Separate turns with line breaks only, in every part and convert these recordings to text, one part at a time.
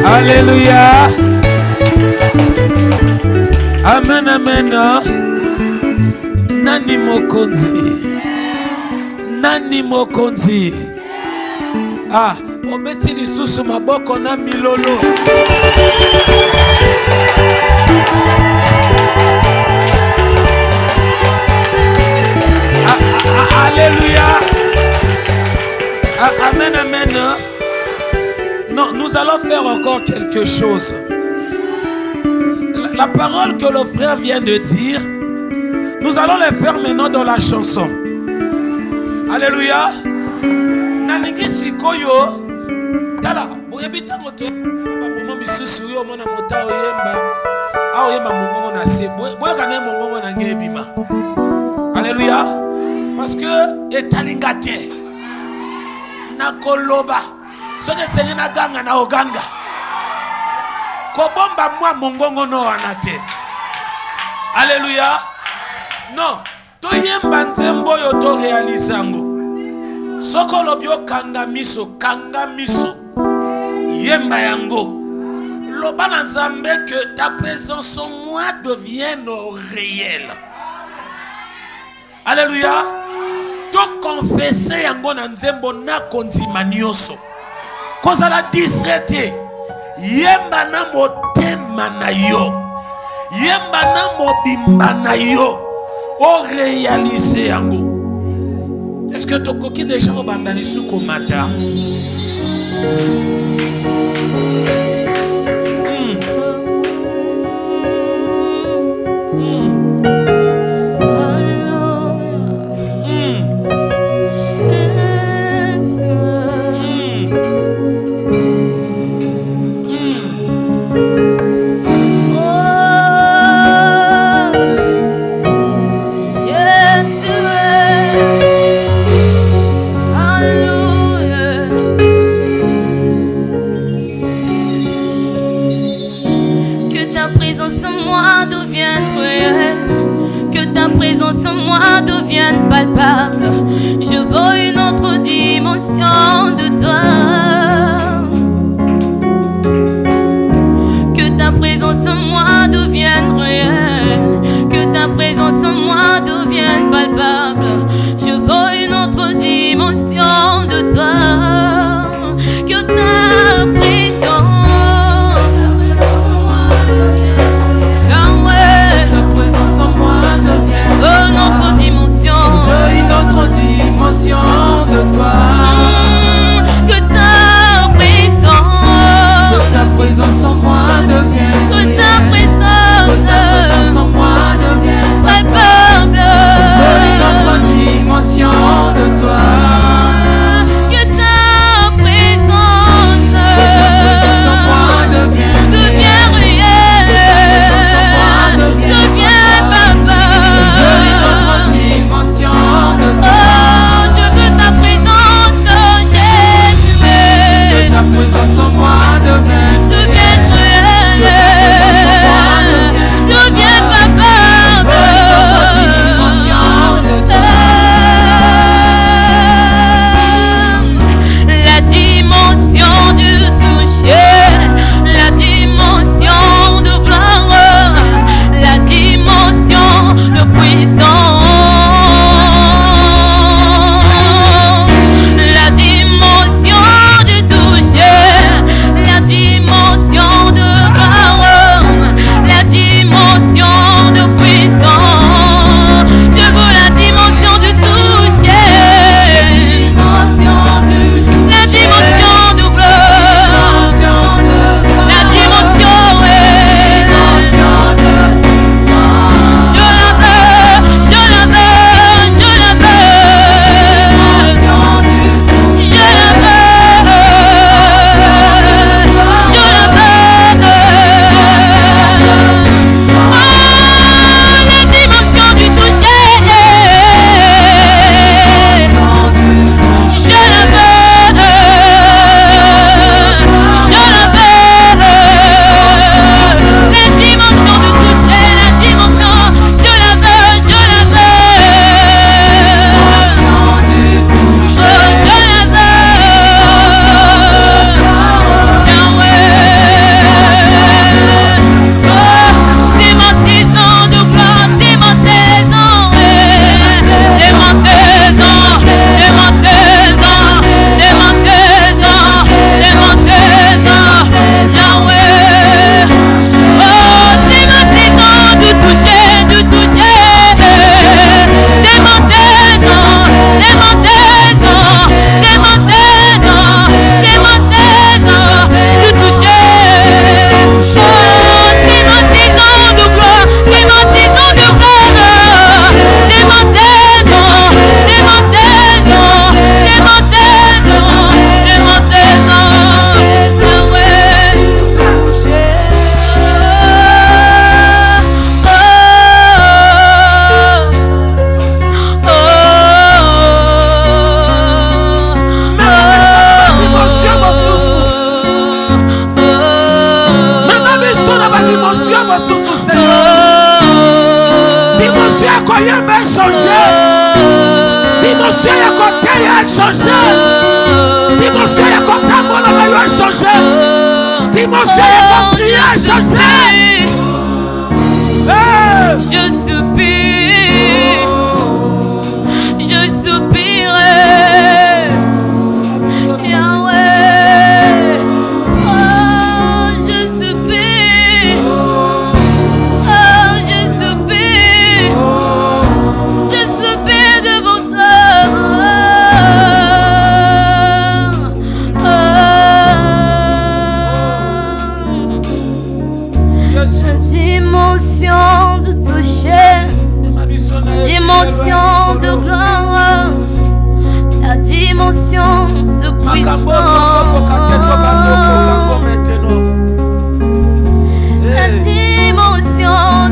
Alléluia. Amen, amen. Nani mokonzi. Nani mokonzi. Ah, obeti lisusu maboko na milolo. Alléluia. Amen, amen. Non, nous allons faire encore quelque chose. La parole que le frère vient de dire, nous allons les faire maintenant dans la chanson. Alléluia. Naniki sikoyo. Tala, boyebita moto ba momo misusu yo mona mota oyemba. A oyemba mongongo na se. Boyaka ne mongongo na ngebima. Alléluia. Parce que etalingate na koloba. Soke senye na ganga na oganga. Kobomba mwa mongongo no anate. Alléluia. Non, to yemba nzembo yo to realizango. Soko lobyo kanga miso yemba yango. Loba na nzambe que ta présence en moi devienne réelle. Alléluia. To confesser yango na nzembo na kondima nyoso. Kozala disrete. Yemba na motema na yo. Yemba na mobimba na yo. O réaliser yango. Est-ce que tu as déjà abandonné ce comata?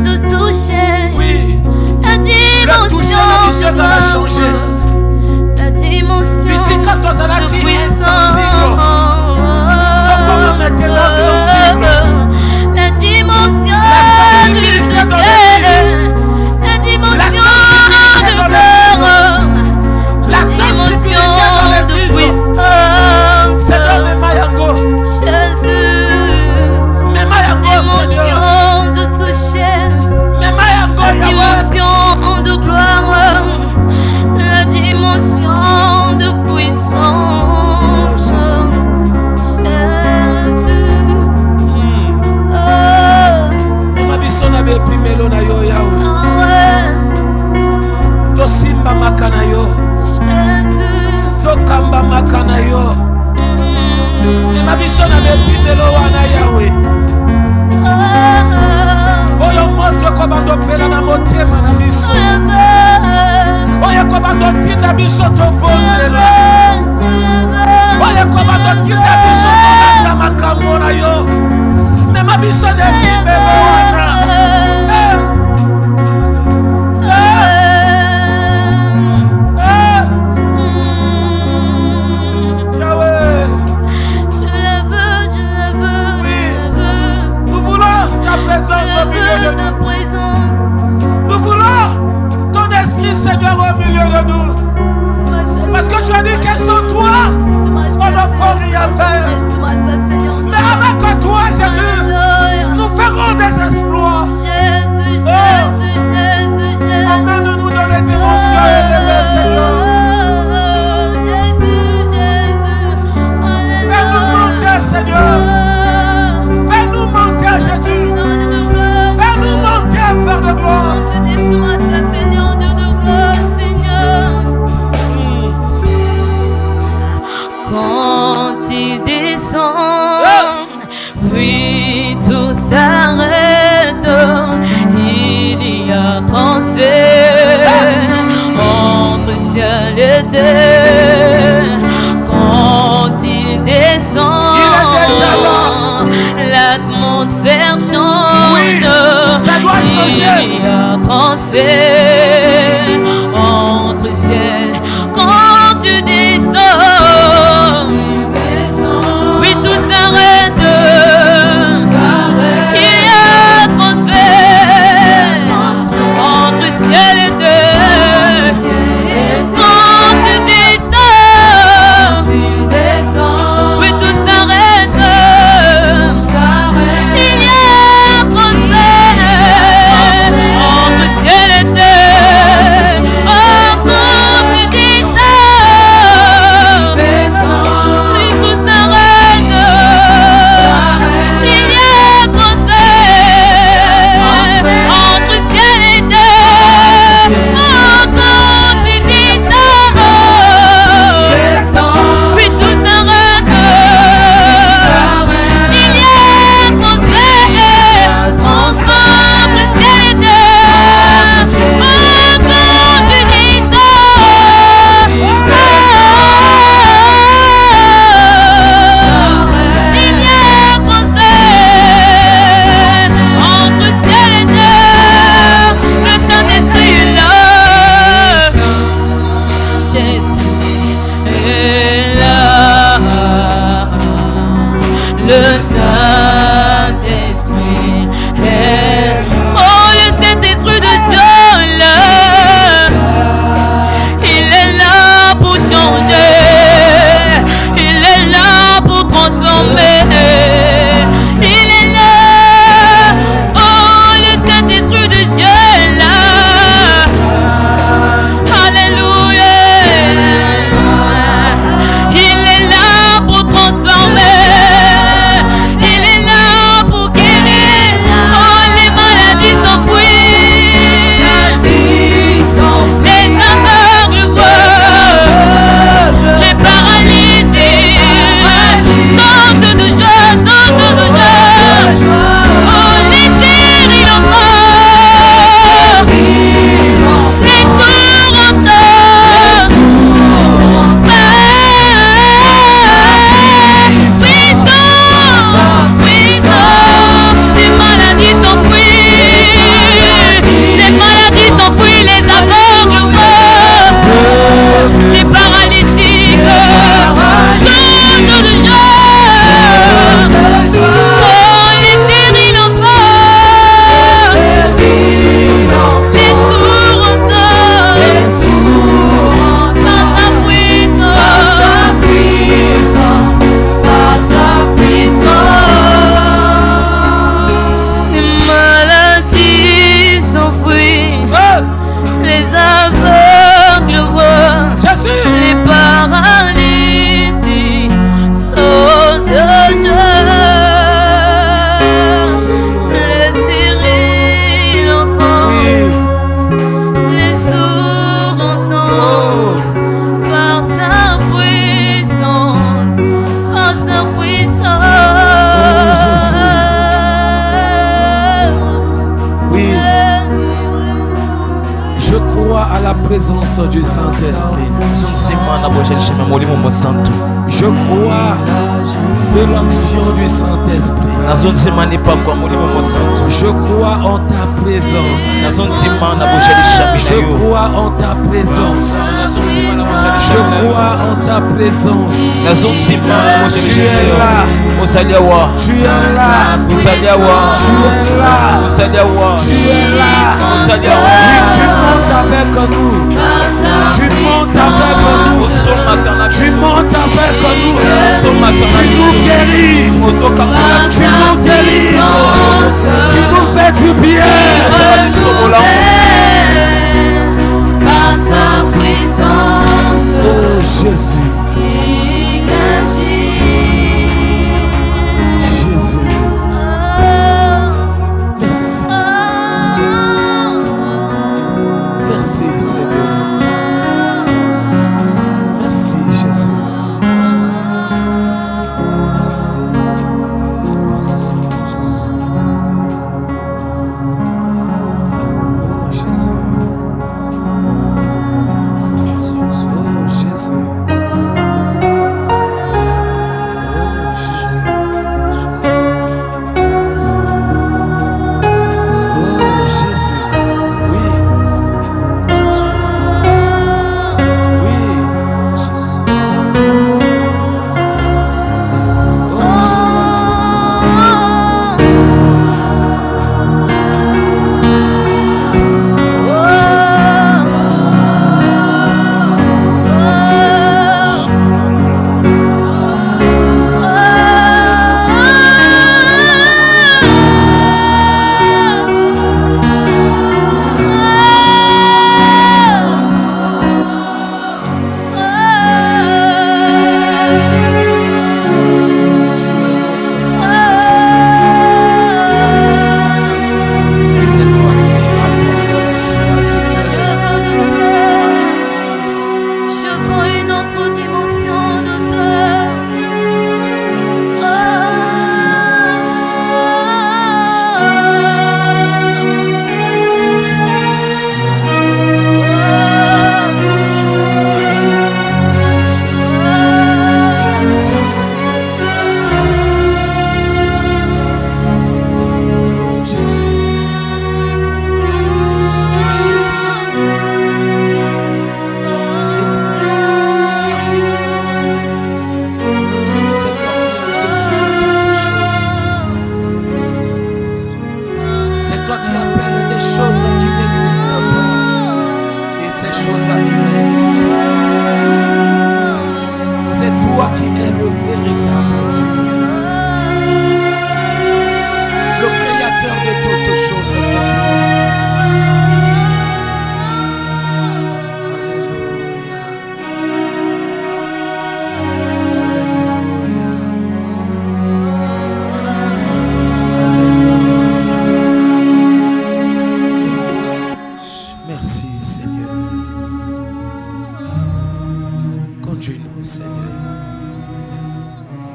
de toucher.
Oui.
La dimension
de a changé.
La dimension
Ici, quand on a
de
qui est
puissance.
sensible. Donc, on est maintenant sensible.
La dimension
La
du
sensibilité dans
ciel. La dimension de gloire.
La sensibilité dans l'église. Seigneur, mes Mayango. Mes Mayango, Seigneur.
De toucher.
Mes Mayango,
La dimension de gloire. La dimension de puissance. Jésus.
Mama biso na bepimelo na yo yawe. Tosimba makana yo. Tokamba makana yo. Mama biso na bepimelo wana yawe. Oyo moto ko bando pela na motema na biso. Oyo ko bando tinda biso to bondela. Oyo ko bando tinda biso na makambo na yo. Mama biso na bepimelo wana. Nous voulons ton esprit, Seigneur, au milieu de nous. Parce que tu as dit que sans toi, on ne peut rien faire. Mais avec toi, Jésus, nous ferons des exploits. Amène-nous dans les dimensions élevées, Seigneur. Fais-nous monter, Seigneur. Fais-nous monter, Jésus. Fais-nous monter vers de gloire.
Seigneur, Dieu de gloire, Seigneur. Quand il descend, puis tout s'arrête. Il y a transfert entre ciel et terre. Quand il descend, l'atmosphère change.
Oui, ça doit changer.
Il y a transfert entre ciel. Quand tu descends, oui, tout s'arrête. Il y a transfert entre ciel et terre. Quand tu descends, oui, tout s'arrête. Il y a transfert entre ciel et terre.
présence du Saint-Esprit. Je crois de l'action du Saint-Esprit. Je crois en ta présence. Je crois en ta présence. Je crois en ta présence. Tu es là. Tu es là. Tu es là. Tu es là. Oui, tu montes avec nous. Tu montes avec nous. Tu montes avec nous. Tu nous guéris. Tu nous délivres. Tu nous fais du bien.
Par sa puissance,
oh Jésus,
il agit.
Jésus, merci. Merci Seigneur. Merci Jésus. Merci. Oh Jésus.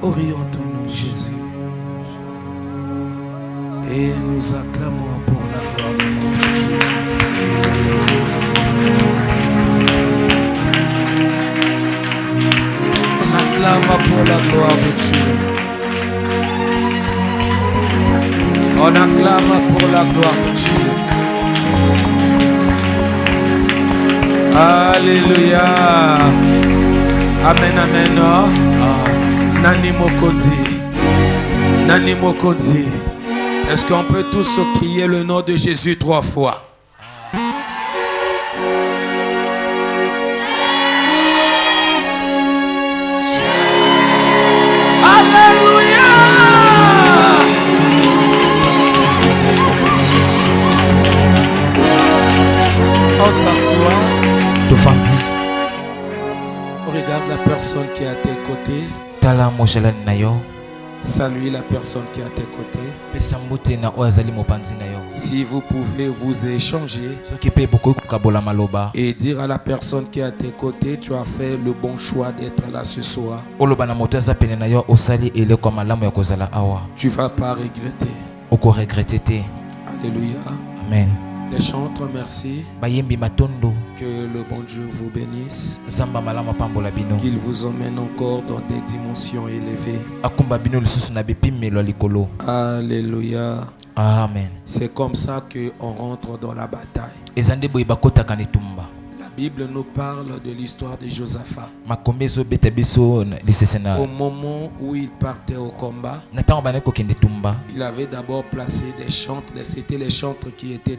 Orientons-nous, Jésus. Et nous acclamons pour la gloire de notre Dieu. On acclame pour la gloire de Dieu. On acclame pour la gloire de Dieu. Alléluia. Amen, amen. Nani Mokodi. Nani Mokodi. Est-ce qu'on peut tous crier le nom de Jésus 3 fois? Alléluia. On s'assoit. On regarde la personne qui est à tes côtés. Salue la personne qui est à tes côtés. Si vous pouvez vous échanger et dire à la personne qui est à tes côtés, tu as fait le bon choix d'être là ce soir. Tu ne vas pas regretter.
Alléluia.
Amen. Les chantres, merci.
bayembi matondo
Que le bon Dieu vous bénisse.
zamba malama pambola bino
Qu'il vous emmène encore dans des dimensions élevées.
akumba bino lisusu na bipimelo ya likolo.
Alléluia.
Amen.
C'est comme ça qu'on rentre dans la bataille.
eza nde boye bakotaka na etumba.
La Bible nous parle de l'histoire de Josaphat.
makombe ezobeta biso lisese na
Au moment où il partait au combat,
na ntango bandaki kokende tumba
il avait d'abord placé des chantres. C'était les chantres qui étaient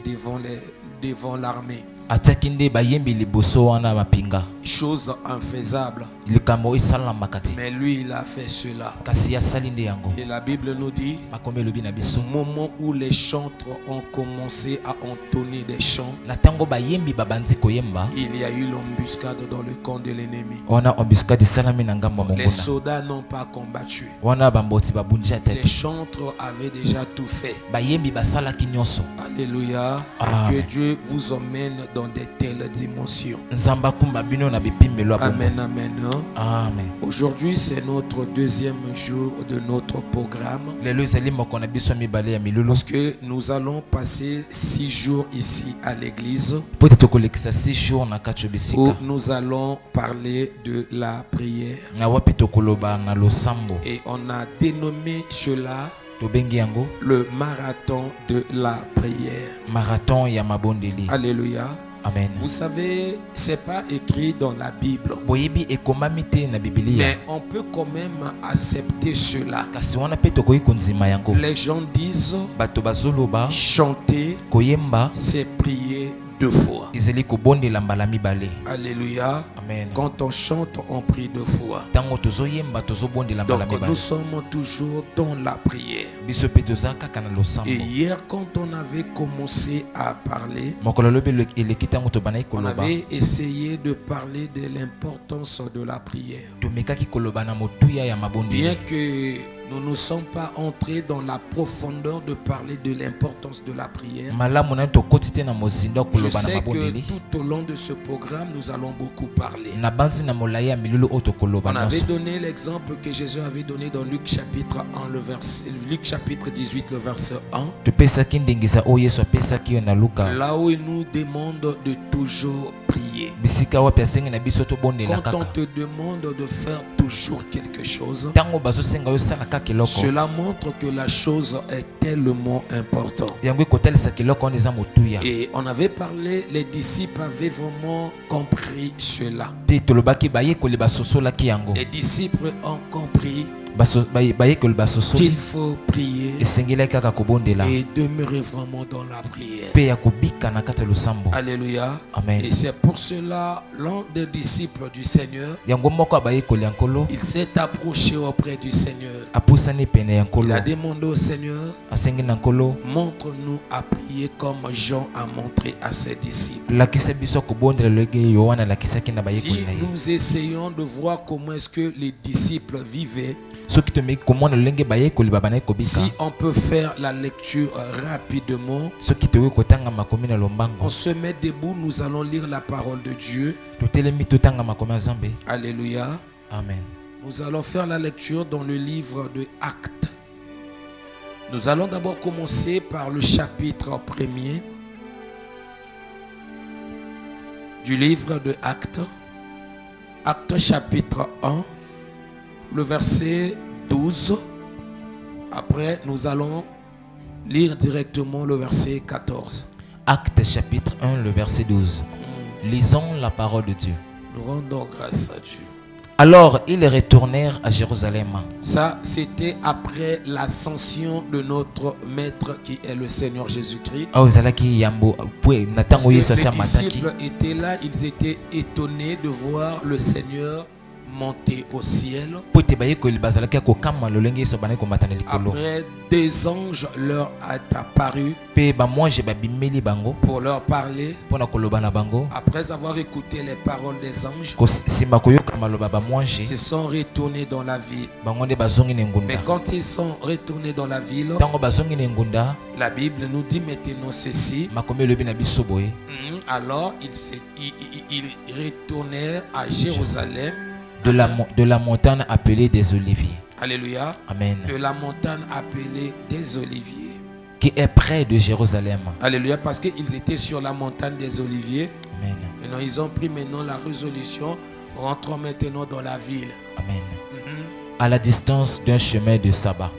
devant l'armée.
atiaki nde bayembi liboso wana mapinga
Chose infaisable.
likambo esalamaka te
Mais lui, il a fait cela.
kasi asali nde yango.
Et la Bible nous dit,
makombe elobi na
au
biso
moment où les chantres ont commencé à entonner des chants,
na ntango bayembi babandi koyemba
il y a eu l'embuscade dans le camp de l'ennemi.
wana embuscade esalami na ngambo ya
Les
monguna
soldats n'ont pas combattu.
wana bamboti babunji ya
Les
tete
chantres avaient déjà tout fait.
bayembi basalaki nyonso.
Alléluia.
Amen.
Que Dieu vous emmène dans de telles dimensions.
nzambe akumba bino na bipimelo ya bomoi.
Amen, amen.
Amen.
Aujourd'hui, c'est notre deuxième jour de notre programme.
lelo ezali moko na biso mibale ya milulu
Parce que nous allons passer 6 jours ici à l'église
po ete tokolekisa 6 jours na kati ya
où
bisika
nous allons parler de la prière.
na wapi tokoloba na losambo
Et on a dénommé cela
tobengi yango
le marathon de la prière.
marathon ya mabondeli.
Alléluia.
Amen.
Vous savez, c'est pas écrit dans la Bible,
boyebi ekomami te na bibilia
mais on peut quand même accepter cela.
kasi wana mpe tokoki kondima yango.
Les gens disent
bato bazoloba
chanter,
koyemba
c'est prier 2 fois.
ezali kobondela mbala mibale.
Alléluia.
Amen.
Quand on chante, on prie 2 fois.
ntango tozoyemba tozobondela mbala
Donc nous
mibale.
sommes toujours dans la prière.
biso mpe toza kaka na losambo.
Et hier, quand on avait commencé à parler,
mokolo lobi eleki ntango tobandaki
on
koloba
avait essayé de parler de l'importance de la prière.
tomekaki koloba na motuya ya mabondeli.
Bien que nous ne sommes pas entrés dans la profondeur de parler de l'importance de la prière,
malamu na tokoti te na mozindo ya
je
koloba na
sais que
mabondeli.
tout au long de ce programme, nous allons beaucoup parler.
na banzi na molai ya milulu oyo tokoloba
On avait
nyonso.
donné l'exemple que Jésus avait donné dans Luc chapitre 1, Luc chapitre 18, le verset 1,
topesaki ndingisa oyo yesu apesaki yo na luka
là où il nous demande de toujours prier.
bisika wapi asengi na biso tobondela
Quand on
kaka
te demande de faire toujours quelque chose,
ntango bazosenga yo osala kaka eloko
cela montre que la chose est tellement importante.
yango ekotalisa kiloko wana eza motuya.
Et on avait parlé, les disciples avaient vraiment compris cela.
mpe tolobaki bayekoli basosolaki yango.
Les disciples ont compris
bayekoli basosoli
qu'il faut prier
esengelaki kaka kobondela
et demeurer vraiment dans la prière.
mpe ya kobika na kati ya losambo.
Alléluia.
Amen.
Et c'est pour cela, l'un des disciples du Seigneur,
yango moko ya bayekoli ya nkolo
il s'est approché auprès du Seigneur.
apusani pene ya
Il
nkolo
a demandé au Seigneur,
asengi na nkolo
montre-nous à prier comme Jean a montré à ses disciples.
lakisa biso kobondela lolenge yohana alakisaki na bayekoli
Si
na ye.
nous essayons de voir comment est-ce que les disciples vivaient,
soki tomeki komona lolenge bayekoli babandaki kobika
si on peut faire la lecture rapidement,
soki tokoki kotanga makomi na lombango
on se met debout, nous allons lire la parole de Dieu.
totelemi totanga makomi ya nzambe.
Alléluia.
Amen.
Nous allons faire la lecture dans le livre de Actes. Nous allons d'abord commencer par le chapitre 1er du livre de Actes. Actes chapitre 1, le verset 12. Après, nous allons lire directement le verset 14.
Actes chapitre 1, le verset 12. Lisons la parole de Dieu.
Nous rendons grâce à Dieu.
Alors ils retournèrent à Jérusalem.
Ça, c'était après l'ascension de notre Maître qui est le Seigneur Jésus-Christ.
Awa ezalaki yambo pwe na
Parce
ntango
que
Yesu asi
les
amataki.
disciples étaient là, ils étaient étonnés de voir le Seigneur monter au ciel.
Po ete bayekoli bazalaki ya kokama lolenge Yesu abandaki komata na likolo.
Après, des anges leur ont apparu
Mpe bamwange babimeli bango
pour leur parler.
mpona koloba na bango.
Après avoir écouté les paroles des anges,
Nsima koyoka maloba bamwange
ils se sont retournés dans la ville.
bango nde bazongi na
Mais
engunda.
quand ils sont retournés dans la ville,
Ntango bazongi na engunda
la Bible nous dit maintenant ceci.
makomi elobi na biso boye.
Alors, ils retournèrent à Jérusalem.
De la montagne appelée des Oliviers.
Alléluia.
Amen.
De la montagne appelée des Oliviers.
qui est près de Jérusalem.
Alléluia, parce qu'ils étaient sur la montagne des Oliviers.
Amen.
Maintenant, ils ont pris maintenant la résolution. Rentrons maintenant dans la ville.
Amen. À la distance d'un chemin de sabbat.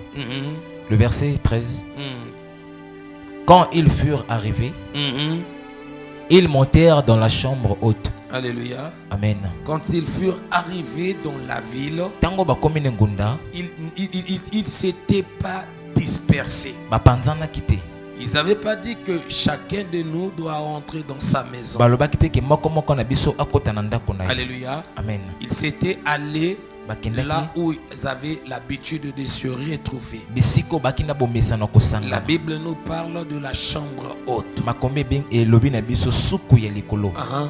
Le verset 13. Quand ils furent arrivés, ils montèrent dans la chambre haute.
Alléluia.
Amen.
Quand ils furent arrivés dans la ville,
Tango bakomi ngunda,
ils ne s'étaient pas dispersés.
bapanzana kite.
Ils n'avaient pas dit que chacun de nous doit rentrer dans sa maison.
Baloba kite ke moko moko na biso akota na ndako na ye.
Alléluia.
Amen.
Ils s'étaient allés
Bakendaki
là où ils avaient l'habitude de se retrouver.
bisiko bakinda bomesa na kosanga.
La Bible nous parle de la chambre haute.
Makombe ben elobi na biso suku ya likolo.
Ah,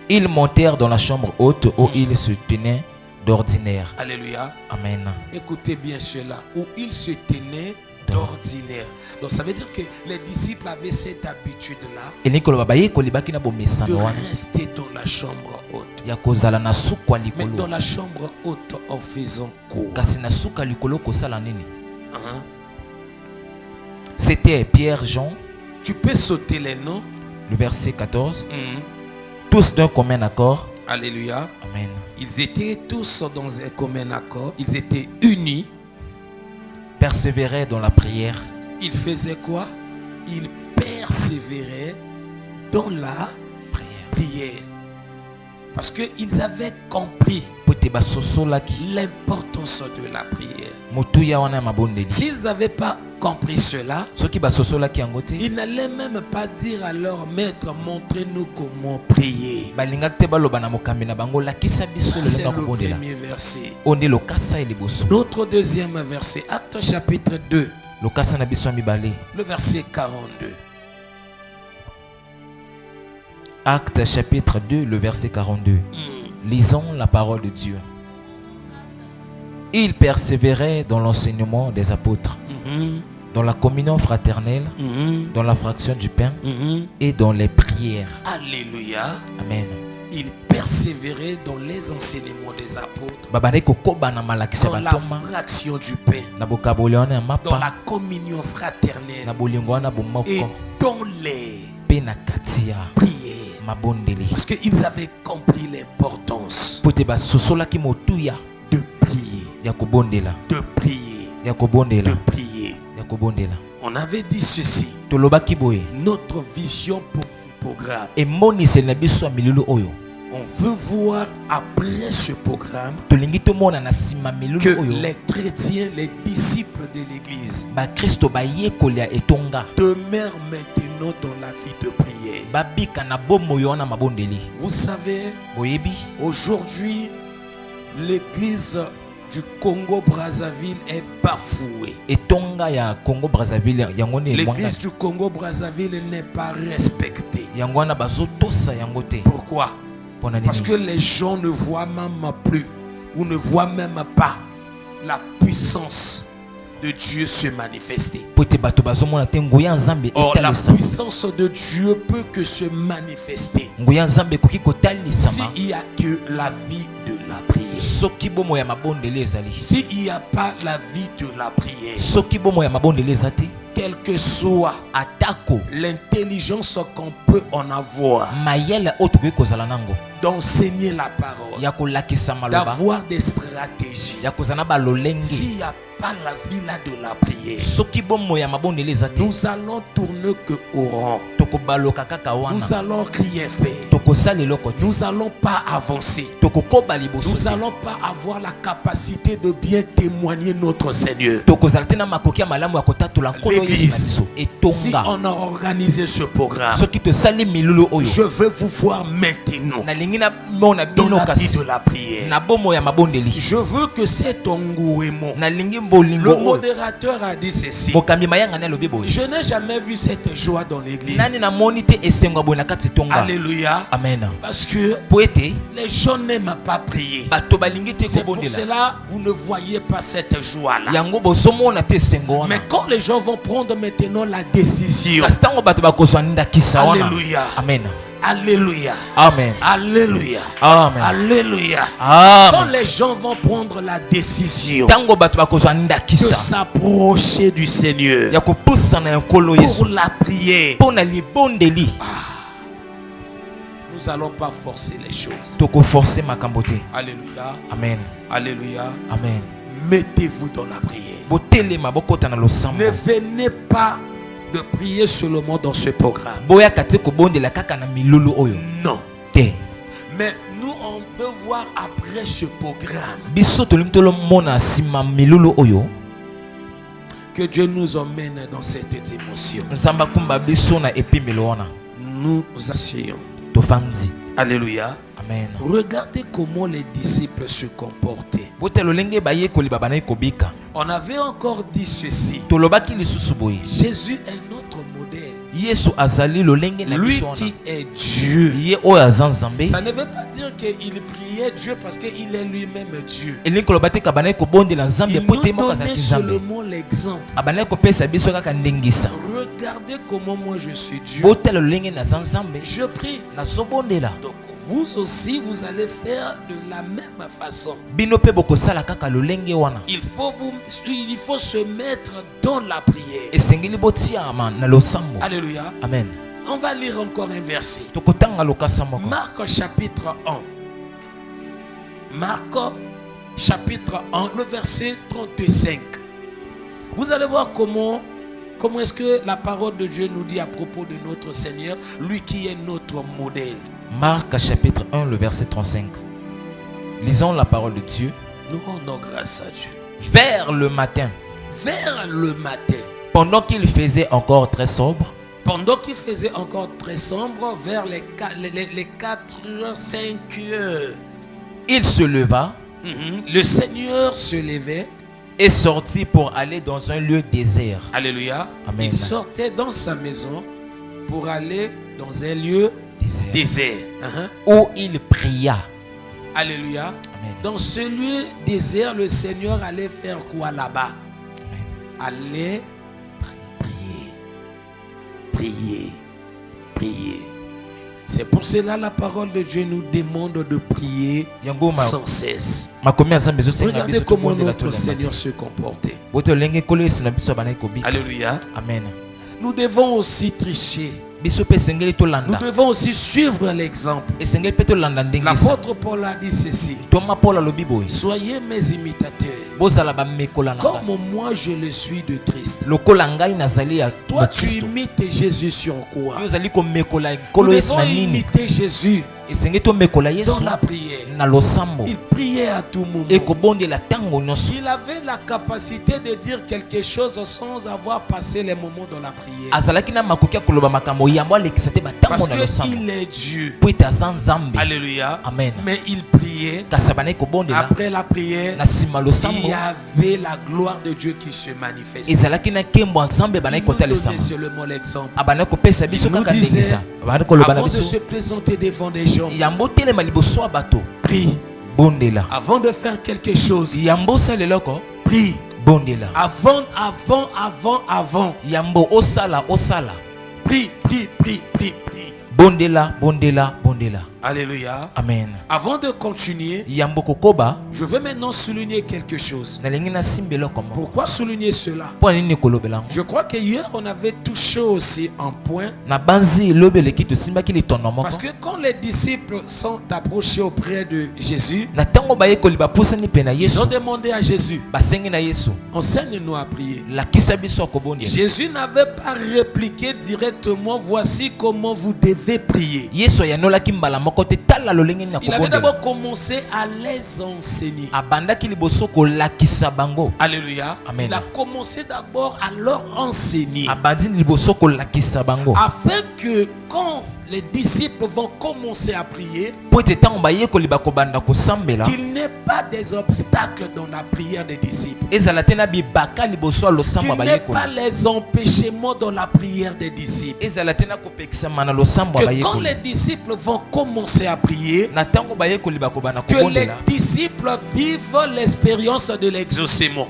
Ils montèrent dans la chambre haute où ils se tenaient d'ordinaire.
alléluia.
Amen.
Écoutez bien cela. Où ils se tenaient d'ordinaire. Donc ça veut dire que les disciples avaient cette habitude-là
Enikolo babaye kolibaki na bomesa
de
na wana.
rester dans la chambre haute.
Ya kozala na suku ya
Mais dans
likolo.
la chambre haute, en faisant quoi?
Kasi na suku ya likolo kosala nini?
Hein?
C'était Pierre, Jean,
Tu peux sauter les noms.
le verset 14.
Mhm.
Tous d'un commun accord.
Alléluia.
Amen.
Ils étaient tous dans un commun accord. Ils étaient unis.
Persévéraient dans la prière.
Ils faisaient quoi? Ils persévéraient dans la
Prière.
prière. Parce qu'ils avaient compris
Pote basosolaki.
l'importance de la prière.
Motuya wana ya mabondeli.
S'ils n'avaient pas compris cela,
Soki basosolaki yango te.
ils n'allaient même pas dire à leur maître, montrez-nous comment prier.
Balingaki te baloba na mokambi na bango lakisa biso
Ça,
lelo
c'est
na
le
kobondela.
premier verset.
Onde lokasa ya liboso.
Notre deuxième verset, Acte chapitre 2,
Lokasa na biso ya mibale.
le verset 42.
Acte chapitre 2, le verset 42. Lisons la parole de Dieu. Ils persévéraient dans l'enseignement des apôtres,
Mhm,
dans la communion fraternelle,
mhm,
dans la fraction du pain
mhm.
et dans les prières.
Alléluia.
Amen.
Ils persévéraient dans les enseignements des apôtres,
Babane kokoba na malakisa
dans la
batoma
fraction du pain,
na bokaboli wana ya
dans
mapa
la communion fraternelle
na bolingo wana
et
bomoko
dans les
pe na kati ya
prières.
mabondeli.
Parce qu'ils avaient compris l'importance
Po te basosolaki motuya
de prier,
ya kobondela,
de prier,
ya kobondela,
de prier.
ya kobondela.
On avait dit ceci,
Tolobaki boye
notre vision pour ce programme.
emoniseli na biso ya milulu oyo
On veut voir après ce programme
tolingi tomona na nsima milulu
que
oyo
les chrétiens, les disciples de l'église
bakristo bayekoli ya etonga
demeurent maintenant dans la vie de prière.
babika na bomoi wana mabondeli.
Vous savez,
Boyebi
aujourd'hui, l'église du Congo-Brazzaville est bafouée.
etonga ya Congo Brazzaville yango ne
L'église
mwanga
du Congo-Brazzaville n'est pas respectée.
yango wana bazotosa yango te.
Pourquoi?
Pona
Parce que
nini?
les gens ne voient même plus ou ne voient même pas la puissance de Dieu se manifester.
Po te bato bazomona te nguya ya Nzambe
Or, la
etalisama.
puissance de Dieu peut que se manifester
Nguya ya Nzambe ekoki kotalisama
s'il n'y a que la vie de la prière.
soki bomo ya mabondeli ezali.
S'il n'y a pas la vie de la prière,
Soki bomo ya mabondeli eza te,
quelle que soit
atako
l'intelligence qu'on peut en avoir
mayele oyo tokoki kozala nango
d'enseigner la parole,
ya kolakisa maloba,
d'avoir des stratégies,
ya kozala na balolenge,
s'il n'y a pas la vie là de la prière,
soki bomo ya mabondeli eza te,
nous allons tourner que au rond.
tokobaloka kaka
Nous
wana,
allons rien faire.
tokosala eloko te,
Nous n'allons pas avancer.
tokokoba liboso
Nous
te,
n'allons pas avoir la capacité de bien témoigner notre Seigneur.
tokozala te na makoki ya malamu ya kotatola nkolo Yesu na
L'église,
biso.
si
Etonga
on a organisé ce programme,
soki tosali milulu oyo
je veux vous voir maintenant
nalingi na mona
dans
bino
la vie
kasi
de la prière.
na bomo ya mabondeli,
Je veux que cet engouement,
nalingi bolingo
le
oyo.
modérateur a dit ceci.
Mokambi mayanga ne alobi boye,
Je n'ai jamais vu cette joie dans l'église.
nani na moni te esengo boye na kati etonga.
Alléluia.
Amen.
Parce que
Po ete
les gens n'aiment pas prier.
bato balingi te
C'est pour
kobondela
cela que vous ne voyez pas cette joie-là.
yango bozomona te esengo wana.
Mais quand les gens vont prendre maintenant la décision,
Kasi ntango bato bakozwa ndakisa wana.
Alléluia,
Amen.
Alléluia.
Amen.
Alléluia.
Amen.
Alléluia.
Amen.
Quand les gens vont prendre la décision
Tango bato bakozwa
de
ndakisa
s'approcher du Seigneur
ya kopusana ya nkolo Yesu
pour la prière,
pona libondeli
nous n'allons pas forcer les choses.
toko forcer makambo te.
Alléluia.
Amen.
Alléluia.
Amen.
Mettez-vous dans la prière.
Botelema bokota na losambo.
Ne venez pas de prier seulement dans ce programme.
Boya kate kobondela kaka na milulu oyo.
Non.
Te.
Mais nous, on veut voir après ce programme
Biso tolimtolo mona sima milulu oyo.
que Dieu nous emmène dans cette dimension.
Nzamba kumba biso na epimelo wana.
Nous asseyons.
Tofandi.
Alléluia.
Amen.
Regardez comment les disciples se comportaient.
Botelo lenge baye koliba bana kobika.
On avait encore dit ceci.
Tolobaki lisusu boye.
Jésus est notre modèle.
Yesu azali lolenge na
Lui
biso wana.
qui est Dieu.
Ye oyo azanzambe.
Ça ne veut pas dire qu'il priait Dieu parce qu'il est lui-même Dieu.
Elingi koloba te kabana kobondela nzambe
Il
po te
nous
moko
donnait
azalaki nzambe.
seulement l'exemple.
Abana kopesa biso kaka ndengisa.
Regardez comment moi je suis Dieu.
Botelo lolenge na nzambe.
Je prie.
Nazobondela.
Donc vous aussi vous allez faire de la même façon.
Bino pe bokosala kaka lolenge wana.
Il faut se mettre dans la prière.
Esengeli botiama na losambo.
Alléluia.
Amen.
On va lire encore un verset.
Tokotanga lokasa moko.
Marc chapitre 1. Marc chapitre 1, le verset 35. Vous allez voir comment est-ce que la parole de Dieu nous dit à propos de notre Seigneur, lui qui est notre modèle.
Marc chapitre 1, le verset 35. Lisons la parole de Dieu.
Nous rendons grâce à Dieu.
Vers le matin,
Vers le matin,
pendant qu'il faisait encore très sobre,
pendant qu'il faisait encore très sombre, vers les 4 heures, 5 heures,
il se leva
le Seigneur se levait
et sortit pour aller dans un lieu désert.
Alléluia.
Amen.
Il sortait dans sa maison pour aller dans un lieu désert.
Où il pria.
Alléluia.
Amen.
Dans ce lieu désert, le Seigneur allait faire quoi là-bas? Allait prier. Prier. Prier. C'est pour cela la parole de Dieu nous demande de prier sans cesse. Regardez comment notre Seigneur se comportait. Alléluia.
Amen.
Nous devons aussi tricher. Nous devons aussi suivre l'exemple. L'apôtre Paul a dit ceci. Soyez mes imitateurs. Comme moi je le suis de Christ. Toi tu imites Jésus sur quoi? Nous devons imiter Jésus dans la prière. Il priait à tout moment. Il avait la capacité de dire quelque chose sans avoir passé les moments dans la prière. Parce qu'il est Dieu. Alléluia.
Amen.
Mais il priait. Après la prière, il y avait la gloire de Dieu qui se manifestait. Il nous donnait seulement l'exemple. Il nous disait, avant de se présenter devant des gens, prie. Avant de faire quelque chose, prie. Avant. Prie.
Bondela.
Alléluia.
Amen.
Avant de continuer, je veux maintenant souligner quelque chose. Pourquoi souligner cela? Je crois qu'hier on avait touché aussi un point. Parce que quand les disciples sont approchés auprès de Jésus, ils ont demandé à Jésus, enseigne-nous à prier. Jésus n'avait pas répliqué directement, voici comment vous devez prier. Il avait d'abord commencé à les enseigner. Alléluia.
Amen.
Il a commencé d'abord à leur enseigner.
Afin
que quand les disciples vont commencer à prier, qu'il n'y ait pas des obstacles dans la prière des disciples. Qu'il n'y ait pas les empêchements dans la prière des disciples. Que quand les disciples vont commencer à prier, que les disciples vivent l'expérience de l'exaucement.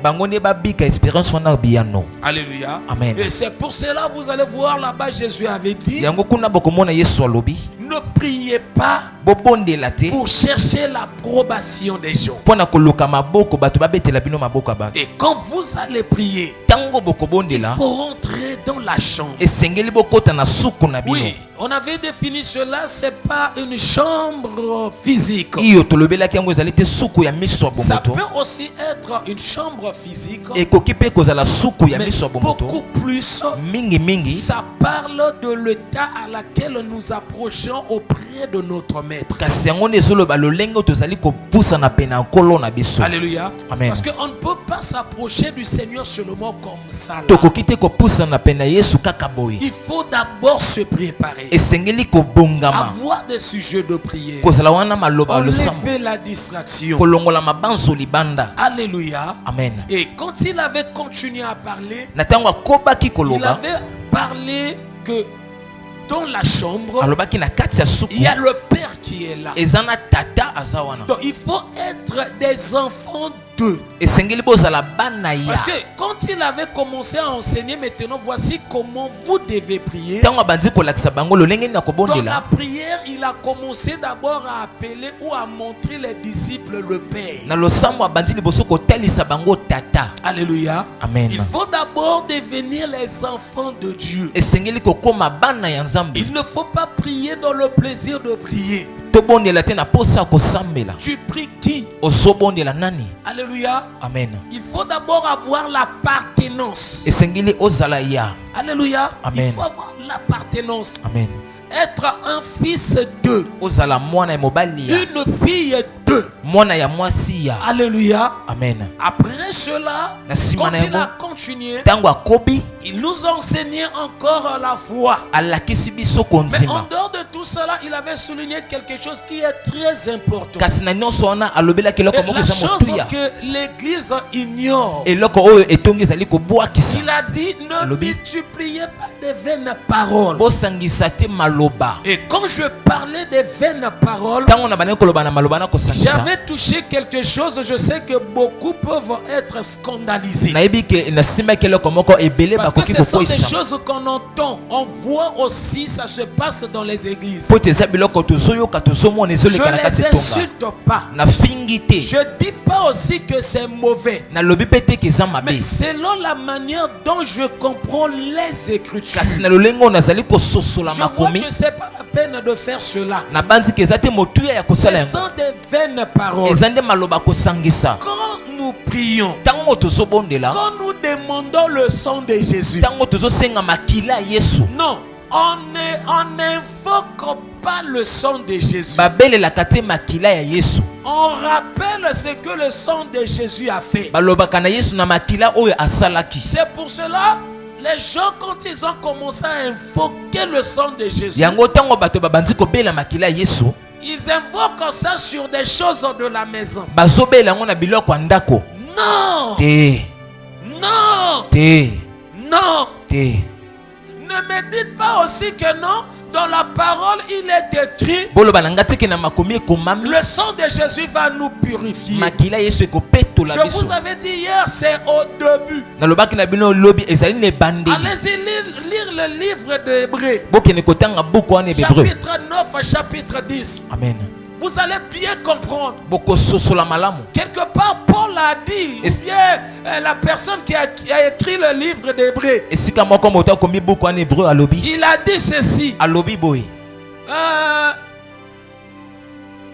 Alléluia.
Amen.
Et c'est pour cela vous allez voir là-bas Jésus avait dit, Ne priez pas
bobondela te
pour chercher l'approbation des gens.
pona koluka maboko bato babetela bino maboko ya bato.
Et quand vous allez prier,
Tango
il
bokobondela
faut rentrer dans la chambre.
esengeli bokota na suku na bino.
Oui, on avait défini cela, c'est pas une chambre physique.
Iyo tolobelaki yango ezali te suku ya miso ya
Ça
bomoto.
peut aussi être une chambre physique,
Ekoki mpe kozala suku ya
mais
miso ya bomoto.
beaucoup plus,
Mingi mingi
ça parle de l'état à laquelle nous approchons auprès de notre maître.
kasi yango nde ezoloba lolenge tozali kopusana pe na nkolo na biso.
Alléluia.
Amen.
Parce qu'on ne peut pas s'approcher du Seigneur seulement comme ça. Là.
Tokoki te kopusana pe na Yesu kaka boye.
Il faut d'abord se préparer.
Esengeli kobongama
Avoir des sujets de prière.
kozala wana maloba losambo
Enlever la distraction.
kolongola mabanzo libanda.
Alléluia.
Amen.
Et quand il avait continué à parler,
Na ntango akobaki
il
koloba
avait parlé que dans la chambre,
alobaki na kati ya suku
il y a le Père qui est là.
eza na tata aza wana.
Donc il faut être des enfants d'eux.
Esengeli bozala bana ya.
Parce que quand il avait commencé à enseigner, maintenant voici comment vous devez prier.
Ntango abandi kolakisa bango lolenge na
Dans la
kobondela
prière, il a commencé d'abord à appeler ou à montrer les disciples le Père.
na losambo abandi liboso kotalisa bango tata.
Alléluia.
Amen.
Il faut d'abord devenir les enfants de Dieu.
Esengeli kokoma bana ya Nzambe.
Il ne faut pas prier dans le plaisir de prier.
Tobondela te na posa kosambela.
Tu pries qui?
Ozobondela nani?
Alléluia.
Amen.
Il faut d'abord avoir l'appartenance.
Esengeli ozala ya.
Alléluia.
Amen.
Il faut avoir l'appartenance.
Amen.
Être un fils d'eux.
Ozala mwana ya mobali ya.
Une fille d'eux.
Mwana ya mwasi ya.
Alléluia.
Amen.
Après cela,
Na sima
quand
na
il
yango,
a continué,
tango akobi
il nous enseignait encore la foi.
alakisi biso
Mais en
kondima.
dehors de tout cela, il avait souligné quelque chose qui est très important.
Kasi na nyonso wana alobelaki eloko
Et
moko
la
eza
chose
motuya.
que l'Église ignore,
Eloko oyo etongi ezali kobwakisa.
il a dit ne
Lobby.
multipliez pas des vaines paroles.
Bosangisa te maloba.
Et quand je parlais des vaines paroles,
Tango na bana koloba na maloba na kosangisa.
j'avais touché quelque chose. Je sais que beaucoup peuvent être scandalisés.
Nayebi ke na simaki eloko moko ebele
Parce que
bakoki
ce sont des
kokoisa.
choses qu'on entend. On voit aussi, ça se passe dans les églises.
Po te eza biloko tozoyoka tozomona
Je
ezoleka na
ne
kati
les
tonga.
insulte pas.
Na fingi te.
Je ne dis pas aussi que c'est mauvais.
Na lobi pe te ke eza mabe.
Mais selon la manière dont je comprends les Écritures,
Kasi na lolengo nazali kososola
je vois
makomi.
que c'est pas la peine de faire cela.
Na bandi ke eza te motuya ya
Ce
kosala yango.
sont des vaines paroles.
Eza nde maloba kosangisa.
Quand nous prions,
Tango tozobondela,
quand nous demandons le sang de Jésus,
tango tozosenga makila ya Yesu.
non, on n'invoque pas le sang de Jésus.
Babelelaka te makila ya Yesu.
On rappelle ce que le sang de Jésus a fait.
Balobaka na Yesu na makila oyo asalaki.
C'est pour cela, les gens, quand ils ont commencé à invoquer le sang de Jésus,
Yango tango bato babandi kobela makila ya Yesu,
ils invoquent ça sur des choses de la maison.
bazobela yango na biloko ya ndako.
Non,
Te,
non,
te,
non.
te.
Ne me dites pas aussi que non. Dans la parole, il est écrit,
Boloba na ngati ke na makomi ekomami
le sang de Jésus va nous purifier.
makila ya Yesu ekopetola
Je
biso.
vous avais dit hier, c'est au début.
Nalobaki na bino lobi ezali na ebandeli.
Allez-y lire le livre d'Hébreux,
Bokende kotanga buku wana Hébreu.
chapitre 9, chapitre 10.
Amen.
Vous allez bien comprendre.
Bokososola malamu.
Quelque part, Paul a dit, ou
Est-ce-
bien la personne qui a écrit le livre d'Hébreux,
Esika moko moto akomi buku wana Hébreu alobi.
il a dit ceci.
Alobi boye.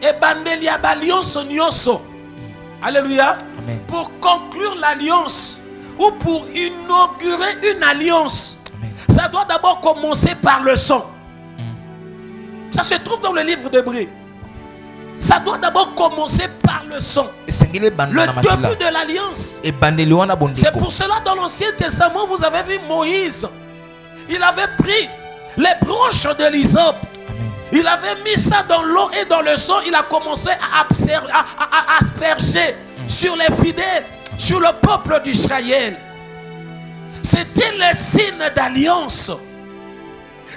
Ebandeli ya balionso nyonso. Alléluia.
Amen.
Pour conclure l'alliance ou pour inaugurer une alliance,
Amen.
ça doit d'abord commencer par le sang. Ça se trouve dans le livre d'Hébreux. Ça doit d'abord commencer par le sang.
Esengeli
Le
banda na makila.
début de l'alliance.
Ebandeli wana
C'est
bondeko.
pour cela dans l'Ancien Testament, vous avez vu Moïse. Il avait pris les branches de l'hysope.
Amen.
Il avait mis ça dans l'eau et dans le sang. Il a commencé à asperger sur les fidèles, sur le peuple d'Israël. C'était le signe d'alliance.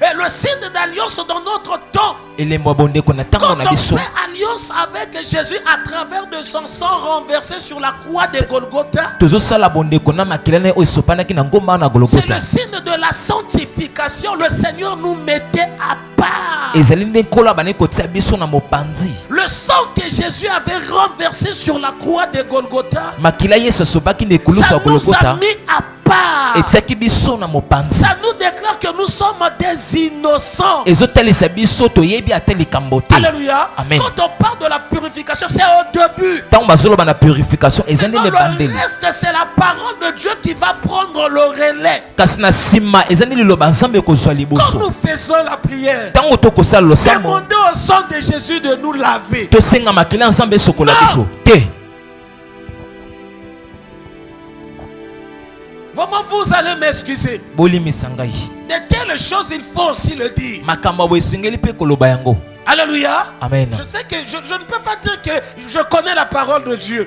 Et le signe d'alliance dans notre temps,
elembo bondeko na tango
quand
na
on
biso
fait alliance avec Jésus à travers de son sang renversé sur la croix de Golgotha,
tozosala bondeko na makila na oyo esopanaki na ngomba na
c'est
Golgotha.
le signe de la sanctification. Le Seigneur nous mettait à part.
ezali nde nkolo abandi kotia biso na mopanzi.
Le sang que Jésus avait renversé sur la croix de Golgotha,
makila yesu asobaki na ekulusu
ça
ya
nous a
Golgotha
mis à part.
etiaki biso na mopanzi.
Ça nous déclare que nous sommes des innocents.
ezotalisa biso toyebi ata likambo te.
Alléluia.
Amen.
Quand on parle de la purification, c'est au début.
ntango bazoloba na purification eza nde
Maintenant, le
lebandeli,
reste, c'est la parole de Dieu qui va prendre le relais.
kasi na nsima eza nde liloba nzambe ekozwa
Quand
liboso.
nous faisons la prière,
ntango tokosala losambo
demandez au sang de Jésus de nous laver.
tosenga makila nzambe esokola
Non.
biso te.
Vraiment, vous allez m'excuser.
bolimisa ngai
De telles choses, il faut aussi le dire.
makambo abo esengeli mpe koloba yango.
Alléluia.
Amen.
Je sais que je ne peux pas dire que je connais la parole de Dieu.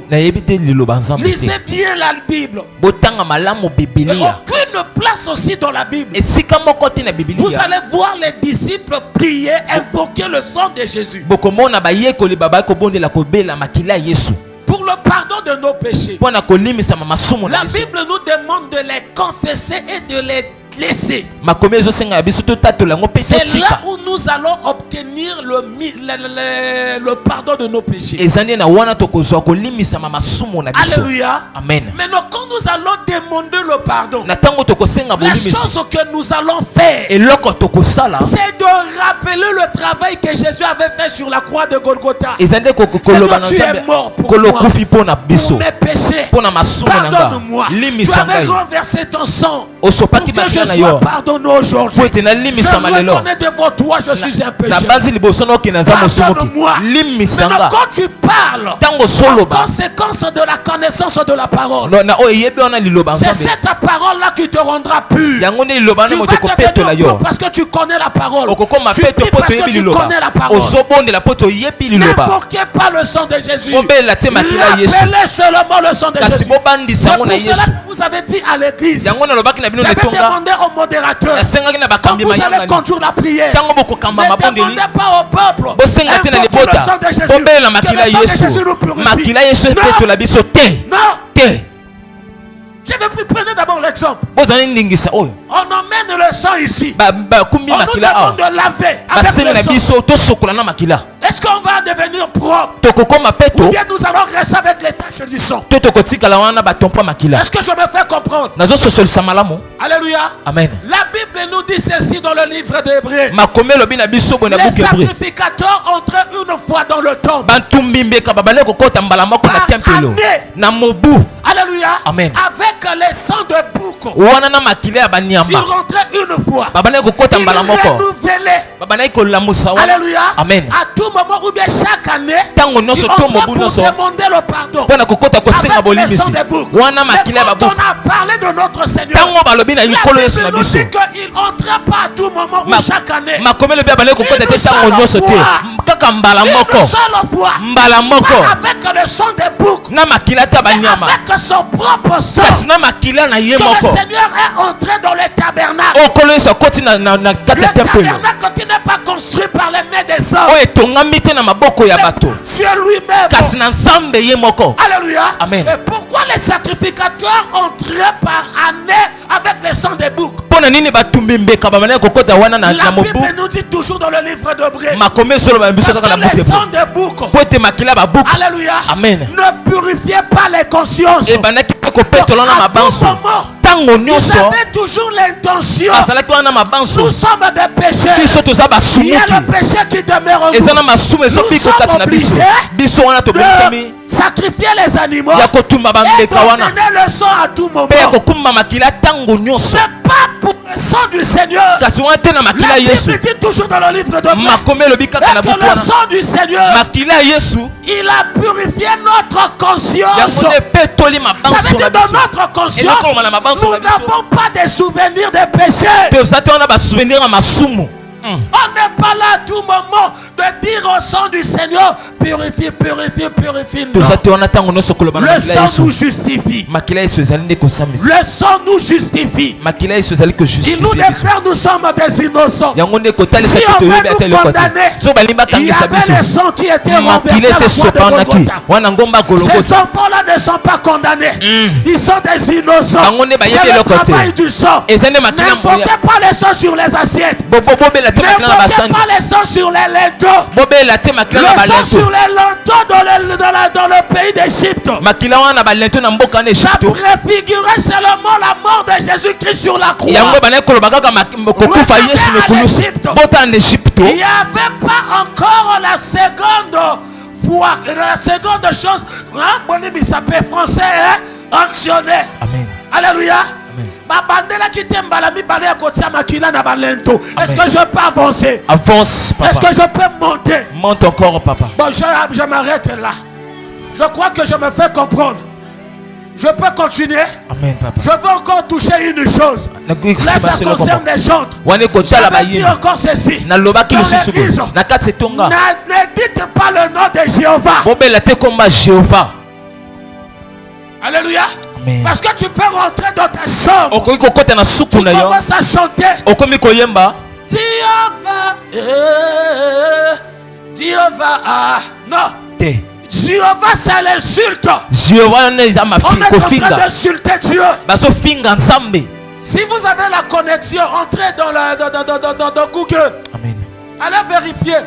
nayebi te liloba nzambe te.
Lisez bien la Bible.
botanga malamu
Et
bibilia.
aucune place aussi dans la Bible.
esika moko te na
Vous
bibilia
allez voir les disciples prier, invoquer le sang de Jésus
bokomona bayekoli babaki kobondela kobela makila ya yesu
pour le pardon de nos péchés.
mpo na kolimisama masumu na
La
biso.
Bible nous demande de les confesser et de les laisser.
makomi ezosenga ya biso totatola yango mpe
C'est là
totika.
où nous allons obtenir le pardon de nos péchés.
eza nde na wana tokozwa kolimisama masumu na biso.
Alléluia.
Amen.
Maintenant, quand nous allons demander le pardon,
na ntango tokosenga
la
bolimisi
chose que nous allons faire,
eloko tokosala
c'est de rappeler le travail que Jésus avait fait sur la croix de Golgotha.
eza nde koloba na
Seigneur, tu es
nzambe
mort pour
kolokufi mpo na
Pour
biso
mes péchés,
mpo na masumu na nga.
pardonne-moi. Tu
limisa
avais
ngai
renversé ton sang pour
osopaki
que je
makila na
sois
yo
pardonné aujourd'hui.
po ete
Je
nalimisama lelo.
reconnais devant toi, je suis un pécheur.
nabanzi liboso nokende naza mosomoki.
Pardonne-moi.
limisa
Maintenant,
nga
quand tu parles,
ntango
en
soloba
conséquence de la connaissance de la parole,
na oyo eyebi wana liloba
c'est
nzambe
cette parole-là qui te rendra pur.
yango nde liloba
Tu
na
vas
moto ekopetola
devenir
yo
pur parce que tu connais la parole.
okokoma
Tu
peto
pries
mpo
parce que
toyebi
tu
liloba
connais la parole.
ozobondela mpo toyebi liloba.
N'invoquez pas le sang de Jésus.
Bobela te makila ya Yesu.
Rappelez seulement le sang de
kasi
Jésus.
bobandisa
C'est
yango
pour
na
cela
yesu.
que vous avez dit à l'église.
yango nalobaki na bino
J'avais
netonga
demandé au modérateur.
nasengaki na
Quand
bakambi
vous allez
mayangani
conduire la prière,
ntango bokokamba
ne
mabondeli
demandez pas au peuple.
bosenga te na
Invoquez le
libota
sang de Jésus.
bobelela
Que
makila
le
ya
sang de Jésus
yesu
nous purifie.
makila ya yesu epetola biso te
Non.
te.
Je vais vous prendre d'abord l'exemple.
bozali ndingisa oyo
On emmène le sang ici.
bakumbi
On nous
makila awa
demande de laver avec
basenga
le
na
sang.
biso tosokola na makila
Est-ce qu'on va devenir propre?
tokokoma
Ou
peto
bien nous allons rester avec les taches du sang?
to tokotikala wana batompo makila.
Est-ce que je me fais comprendre?
nazososolisa malamu.
Alléluia.
Amen.
La Bible nous dit ceci dans le livre d'Hébreux.
makomi elobi na biso boye na
Les
buku hébreu
sacrificateurs entraient une fois dans le temple.
bantumbi mbeka babale kokota mbala moko na
Par
tempelo
année.
na mobu
Alléluia.
Amen.
Avec les sangs de bouc,
wana na makila ya
ils
banyama
rentraient une fois.
babale kokota
Ils
mbala moko
renouvelaient.
babale kolamusa wana.
Alléluia.
Amen.
À tout moment ou bien chaque année,
Tango
ils
nyonso to
entraient
mobu
pour
nyonso
demander le pardon.
mpona kokota kosenga
Avec les
bolimisi
sangs des boucs.
wana
Mais
makila ya
quand on
babuku
a parlé de notre Seigneur,
ntango balobi na
la
likolo yesu na
Bible nous
biso
dit qu'il n'entrait pas à tout moment ou chaque année.
makomi elobi abale kokota te
Une
ntango
seule
nyonso te
fois.
kaka mbala
Une
moko
seule fois.
mbala moko
Pas avec le sang des boucs.
na makila te ya banyama
Avec son propre sang.
kasi na makila na ye
Que
moko
le Seigneur est entré dans le tabernacle.
okolo yesu akoti na kati ya
Le
tempelo
tabernacle qui n'est pas construit par les mains des hommes.
oyo etongami te na maboko ya bato
Dieu lui-même.
kasi na nzambe ye moko.
Alléluia.
Amen.
Et pourquoi les sacrificateurs entraient par année avec le sang des boucs?
mpona nini batumbi mbeka babandaki kokota wana na
La
mobu
Bible nous dit toujours dans le livre d'Hébreux.
makomi esoloba na biso
Parce
kaka na
que
buku
les sangs
hébreu
des boucs,
po ete makila ya babuku
alléluia,
Amen.
ne purifiez pas les consciences.
ebandaki mpe kopetola na
À tout
mabanso
moment,
ntango
vous
nyonso
avez toujours l'intention.
azalaki wana na mabanso
Nous sommes des pécheurs.
biso toza
Il y a
basumuki
le péché qui demeure en
eza na
nous.
masumu ezobiko
Nous
kati
sommes
na biso
obligés
biso wana tobelisami
de sacrifier les animaux
ya kotumba
et
bambeka wana
d'emmener le sang à tout moment.
mpe ya kokumba makila ntango nyonso
C'est pas pour le sang du Seigneur.
kasi wana te na makila
La
ya yesu
Bible dit toujours dans le livre de Matthieu
makomi elobi kaka na
que
buku
le
wana
sang du Seigneur,
makila ya yesu
il a purifié notre conscience.
yango nde epetoli
Ça
mabanso
veut
na
dire dans
biso
notre conscience,
Eloko na mabanso
nous
na biso.
n'avons pas des souvenirs des péchés.
toza te wana basouvenir ya masumu
On ne pas là à tout moment de dire au sang du Seigneur, purifie, purifie, purifie. Non. Le sang nous justifie. Le sang nous justifie. Il nous déclare, nous sommes des innocents. Si on veut nous condamner, il y avait le sang qui était renversé à la croix de Golgotha. Ces enfants-là ne sont pas condamnés. Ils sont des innocents. C'est le travail du sang. N'invoquez pas les sangs sur les assiettes. N'invoquez pas les sangs sur les linteaux. Le sang sur les linteaux dans le pays d'Égypte. Ça préfigurait seulement la mort de Jésus-Christ sur la croix. Il n'y avait pas encore la seconde fois, la seconde chose. Il s'appelle français, actionné.
Amen.
Alléluia. Est-ce que je peux avancer?
Avance, papa.
Est-ce que je peux monter?
Monte encore, papa.
Bon, je m'arrête là. Je crois que je me fais comprendre. Je peux continuer.
Amen, papa.
Je veux encore toucher une chose. Là, ça concerne les chantres. Je vais dire encore ceci. Dans l'église, ne dites pas le nom de Jéhovah. Alléluia.
Amen.
Parce que tu peux rentrer dans ta chambre. Tu commences à chanter. Jéhovah. Non. Jéhovah, c'est l'insulte. On est en train d'insulter Dieu. Si vous avez la connexion, entrez dans Google.
Amen.
Allez vérifier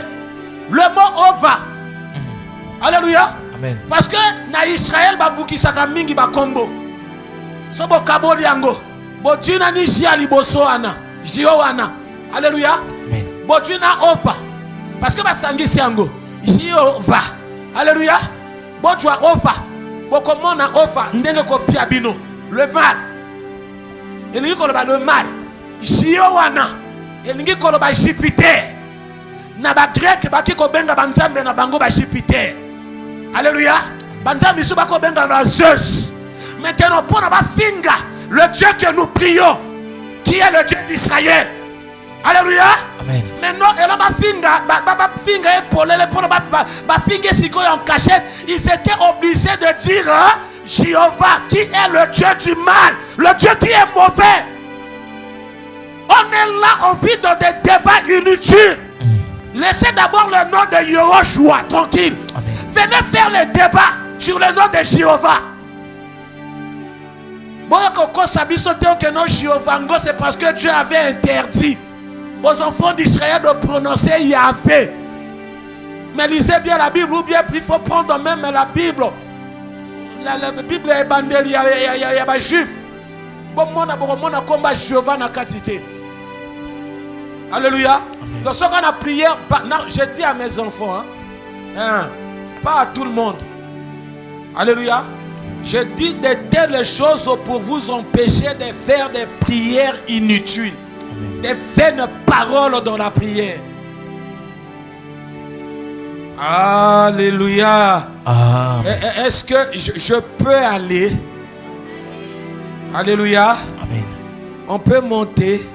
le mot Ova. Alléluia.
Amen.
Parce que na Israël bavukisaka mingi bakombo. So bokabo liango. Botuna ni jia liboso ana. Jio ana. Alléluia.
Amen.
Botuna Ova. Parce que basangisi yango. Jéhovah. Alléluia. Botwa Ova. Bokomona Ova ndenge ko piabino. Le mal. Elingi koloba le mal. Jiowana. Elingi koloba Jupiter. Na ba grec baki ko benga banzambe na bango ba Jupiter. Alléluia. Banzambe su bako benga na Zeus. Maintenant pour na ba finga, le Dieu que nous prions, qui est le Dieu d'Israël. Alléluia.
Amen.
Maintenant, et là, finga épolé, pour ba finga siko en cachette, ils étaient obligés de dire Jéhovah, qui est le Dieu du mal, le Dieu qui est mauvais. On est là, on vit dans des débats inutiles. Laissez d'abord le nom de Yehoshua tranquille.
Amen.
Venez faire les débats sur le nom de Jéhovah. C'est parce que Dieu avait interdit aux enfants d'Israël de prononcer Yahvé. Mais lisez bien la Bible, ou bien il faut prendre même la Bible. La Bible est bandée, il y a des juifs. Alléluia. Donc ce qu'on a prié, je dis à mes enfants, pas à tout le monde. Alléluia. Je dis de telles choses pour vous empêcher de faire des prières inutiles. Amen. De vaines paroles dans la prière. Alléluia. Est-ce que je peux aller? Alléluia.
Amen.
On peut monter.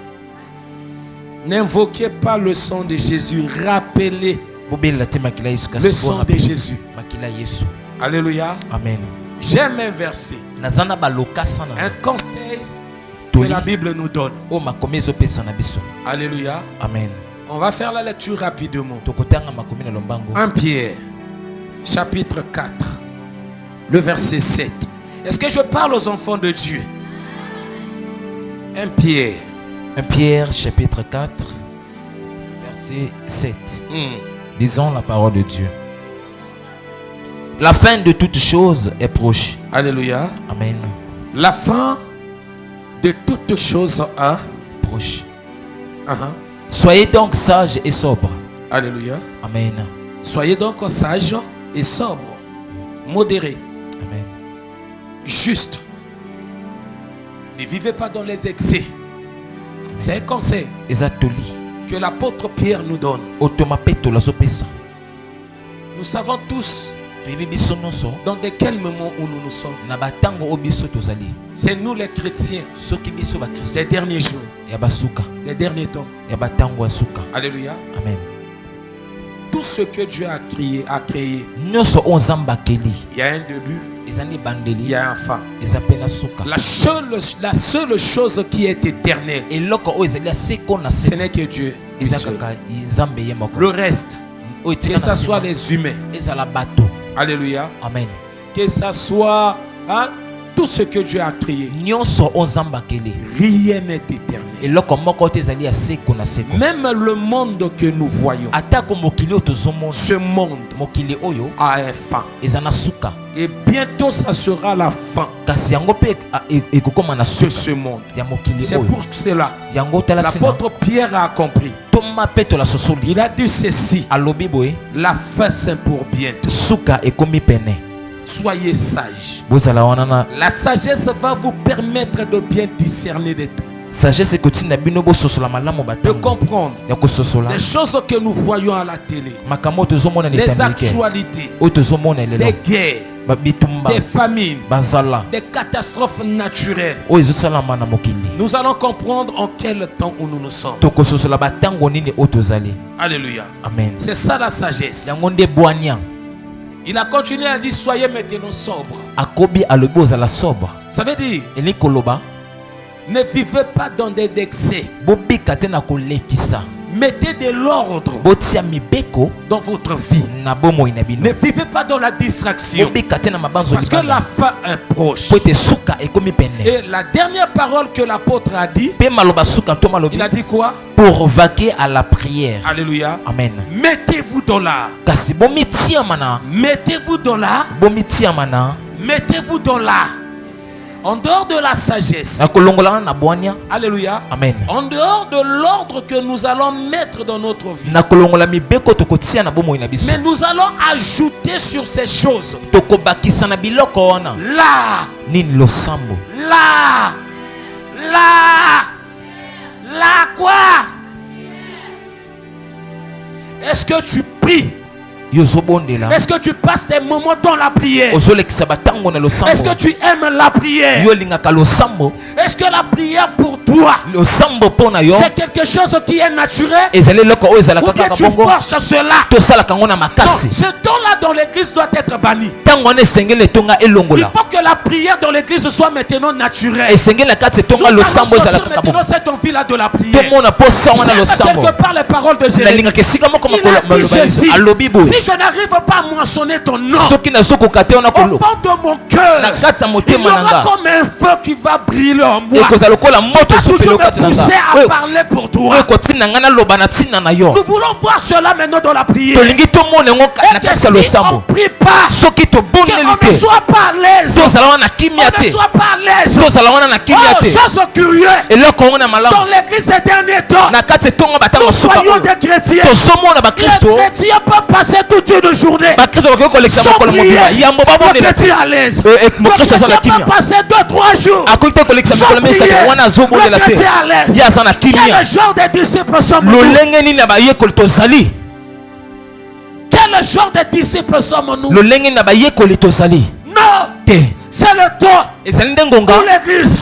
N'invoquez pas le sang de Jésus. Rappelez le sang de Jésus. Alléluia.
Amen.
J'aime un verset. Un conseil que la Bible nous donne. Alléluia.
Amen.
On va faire la lecture rapidement. 1 Pierre, chapitre 4, le verset 7. Est-ce que je parle aux enfants de Dieu? 1 Pierre.
1 Pierre, chapitre 4, verset 7. Lisons la parole de Dieu. La fin de toutes choses est proche.
Alléluia.
Amen.
La fin de toutes choses est
proche. Soyez donc sages et sobres.
Alléluia.
Amen.
Soyez donc sages et sobres, modérés.
Amen.
Juste. Ne vivez pas dans les excès. C'est un conseil que l'apôtre Pierre nous donne. Nous savons tous Dans de quel moment où nous nous sommes? C'est nous les chrétiens des derniers jours, des derniers temps. Alléluia.
Amen.
Tout ce que Dieu a créé, il y a un début, il y a un fin. La seule chose qui est éternelle, ce n'est que Dieu. Le reste, que ce soit les humains, alléluia,
amen,
que ce soit tout ce que Dieu a créé, rien n'est éternel. Même le monde que nous voyons, ce monde a un fin. Et bientôt ça sera la fin de ce monde. C'est pour cela l'apôtre Pierre a compris. Il a dit ceci: la fin c'est pour bientôt. Soyez sages. La sagesse va vous permettre de bien discerner des temps, de comprendre les choses que nous voyons à la télé, les actualités, des guerres, des famines, des catastrophes naturelles. Nous allons comprendre en quel temps où nous nous sommes. Alléluia.
Amen.
C'est ça la sagesse. Il a continué à dire: soyez maintenant sobres. Ça veut dire, ne vivez pas dans des excès. Mettez de l'ordre dans votre vie. Ne vivez pas dans la distraction, parce que la fin est proche. Et la dernière parole que l'apôtre a dit, il a dit quoi?
Pour vaquer à la prière.
Alléluia.
Amen.
Mettez-vous dans l'art. Mettez-vous dans l'art. Mettez-vous dans l'art. En dehors de la sagesse. Alléluia.
Amen.
En dehors de l'ordre que nous allons mettre dans notre vie. Mais nous allons ajouter sur ces choses là. Là quoi? Est-ce que tu pries? Est-ce que tu passes des moments dans la prière? Est-ce que tu aimes la prière? Est-ce que la prière pour toi, c'est quelque chose qui est naturel, ou bien tu forces cela? Donc, ce temps-là dans l'église doit être banni. Il faut que la prière dans l'église soit maintenant naturelle. Nous allons sortir maintenant cette envie-là de la prière. J'aime quelque part les paroles de Jérémie. Il a dit ceci: si je n'arrive pas à moissonner ton nom au fond de mon cœur, il y aura comme un feu qui va briller en moi, qui va toujours me pousser à parler pour toi. Nous voulons voir cela maintenant dans la prière. Et que si on ne prie pas, qu'on ne soit pas à l'aise, on ne soit pas à l'aise. Oh, chose curieuse, dans l'église ces derniers temps, nous soyons des chrétiens. Les chrétiens peuvent passer toute une journée sans prier. Le chrétien à l'aise. Le chrétien peut passer 2-3 jours sans prier. Le chrétien à l'aise. Quel genre de disciples sommes-nous? Quel genre de disciples sommes-nous? Non, c'est le temps où l'église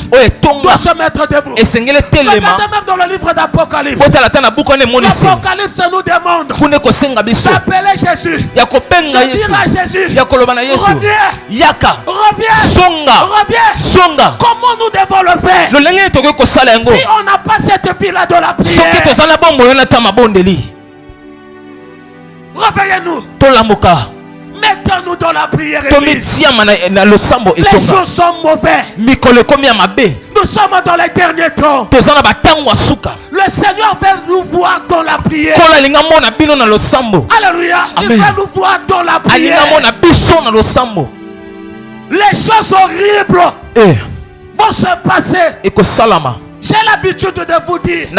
doit se mettre debout. Regardez même dans le livre d'Apocalypse. L'Apocalypse nous demande d'appeler Jésus, de dire à Jésus: reviens. Comment nous devons le faire si on n'a pas cette vie-là de la prière? Réveillez-nous. Mettons-nous dans la prière, église. Les choses sont mauvais. Nous sommes dans les derniers temps. Le Seigneur veut nous voir dans la prière. Alléluia. Il veut nous voir dans la prière. Les choses horribles vont se passer. J'ai l'habitude de vous dire,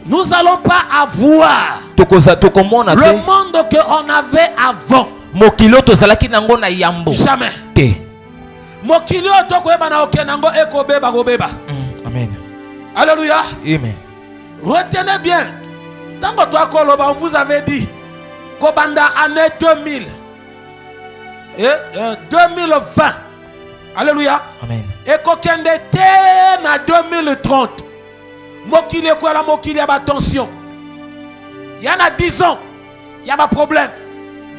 nous allons pas avoir le monde qu'on avait avant. Jamais.
Amen.
Alléluia.
Amen.
Retenez bien. Tant que toi, on vous avait dit, Kobanda année 2000 et 2020. Alléluia.
Amen.
Et kokende te na 2030. Mokili kwa la mokili ya tension. Il y en a 10 ans, il y a un problème.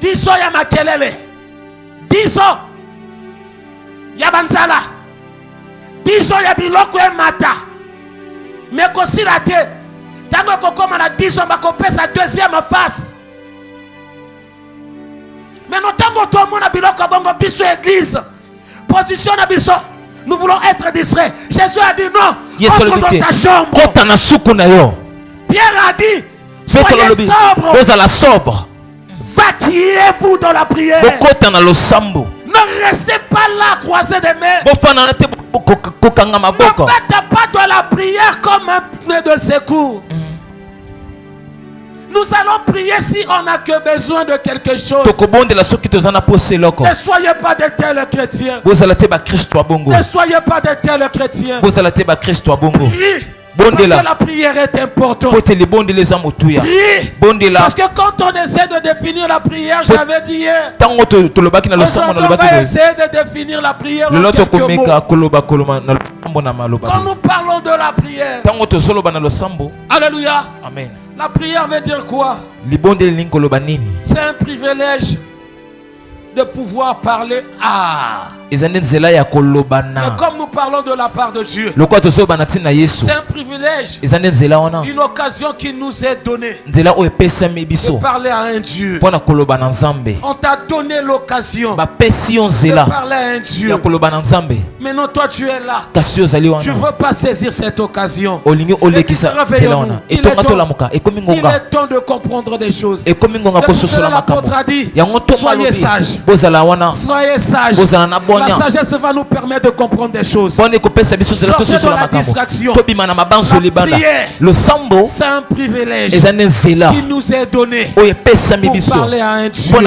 10 ans, il y a ma kelele. 10 ans, il y a banzala. 10 ans, il y a biloko et mata. Mais quand si la tête, tant que comme on a 10 ans, on va sa deuxième face. Mais nous tant que tout le monde a biloko bongo biso église. Position na biso. Nous voulons être discrets. Jésus a dit non. Entre dans ta chambre. Pierre a dit soyez sobre.
Vous allez sobre.
Vacillez-vous dans la prière. Ne restez pas là croisés des mains. Ne faites pas de la prière comme un pneu de secours. Nous allons prier si on n'a que besoin de quelque chose. Ne soyez pas de tels chrétiens. Ne soyez pas de tels chrétiens. Priez. Parce que la prière est importante. Priez. Parce que quand on essaie de définir la prière, j'avais dit hier, aujourd'hui on va essayer de définir la prière en quelques mots. Quand nous parlons de la prière, alléluia,
amen.
La prière veut dire quoi? C'est un privilège de pouvoir parler à. Et comme nous parlons de la part de Dieu, c'est un privilège, une occasion qui nous est donnée de parler à un Dieu. On t'a donné l'occasion de parler à un Dieu. Maintenant toi tu es là. Tu ne veux pas saisir cette occasion. Réveillons-nous. Il est temps de comprendre des choses. C'est pour cela l'apôtre a dit, soyez sages. Soyez sages. La sagesse va nous permettre de comprendre des choses. Sortez de la distraction. La prière, c'est un privilège qui nous est donné pour parler à un Dieu. Et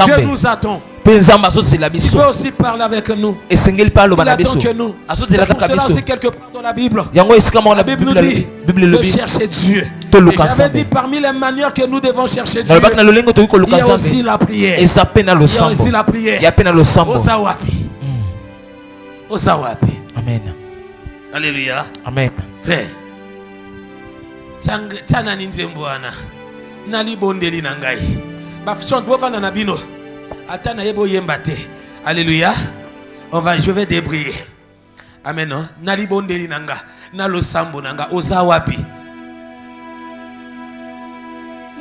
Dieu nous attend. Il veut aussi parler avec nous. Il attend que nous. C'est pour cela aussi quelque part dans la Bible. La Bible nous dit de chercher Dieu. Et j'avais dit parmi les manières que nous devons chercher Dieu, il y a aussi la prière. Il y a aussi la prière. Osawapi. Osawapi.
Amen.
Alléluia.
Amen.
Frère. Tiana ninzembwana. Nali bondeli nangai. Bafchante bofana na bino. Atana yebo yembate. Alléluia. Je vais débrayer. Amen. Nali bondeli nanga. Nalo sambo nanga. Osawapi.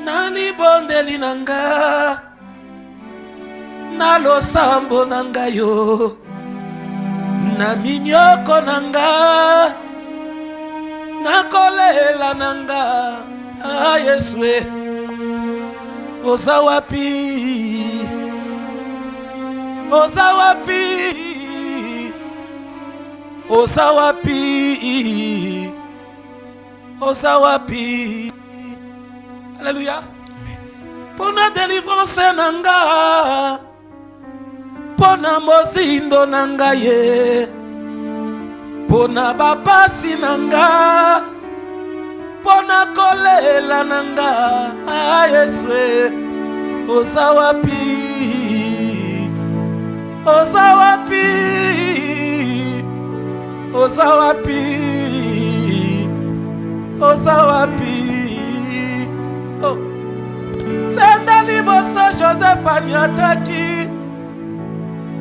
Nali bondeli nanga. Nalo sambo nanga yo. Na minyoko nanga. Na kolela nanga. Ah Yeswe. Osawapi. Osawapi. Osawapi. Osawapi. Alléluia. Pour la délivrance nanga. Pona mozindo nanga ye. Pona babasi nanga. Pona kolela nanga. Ah Yeswe. Osawapi. Osawapi. Osawapi. Osawapi. Oh. Senda liboso Joseph anyataki.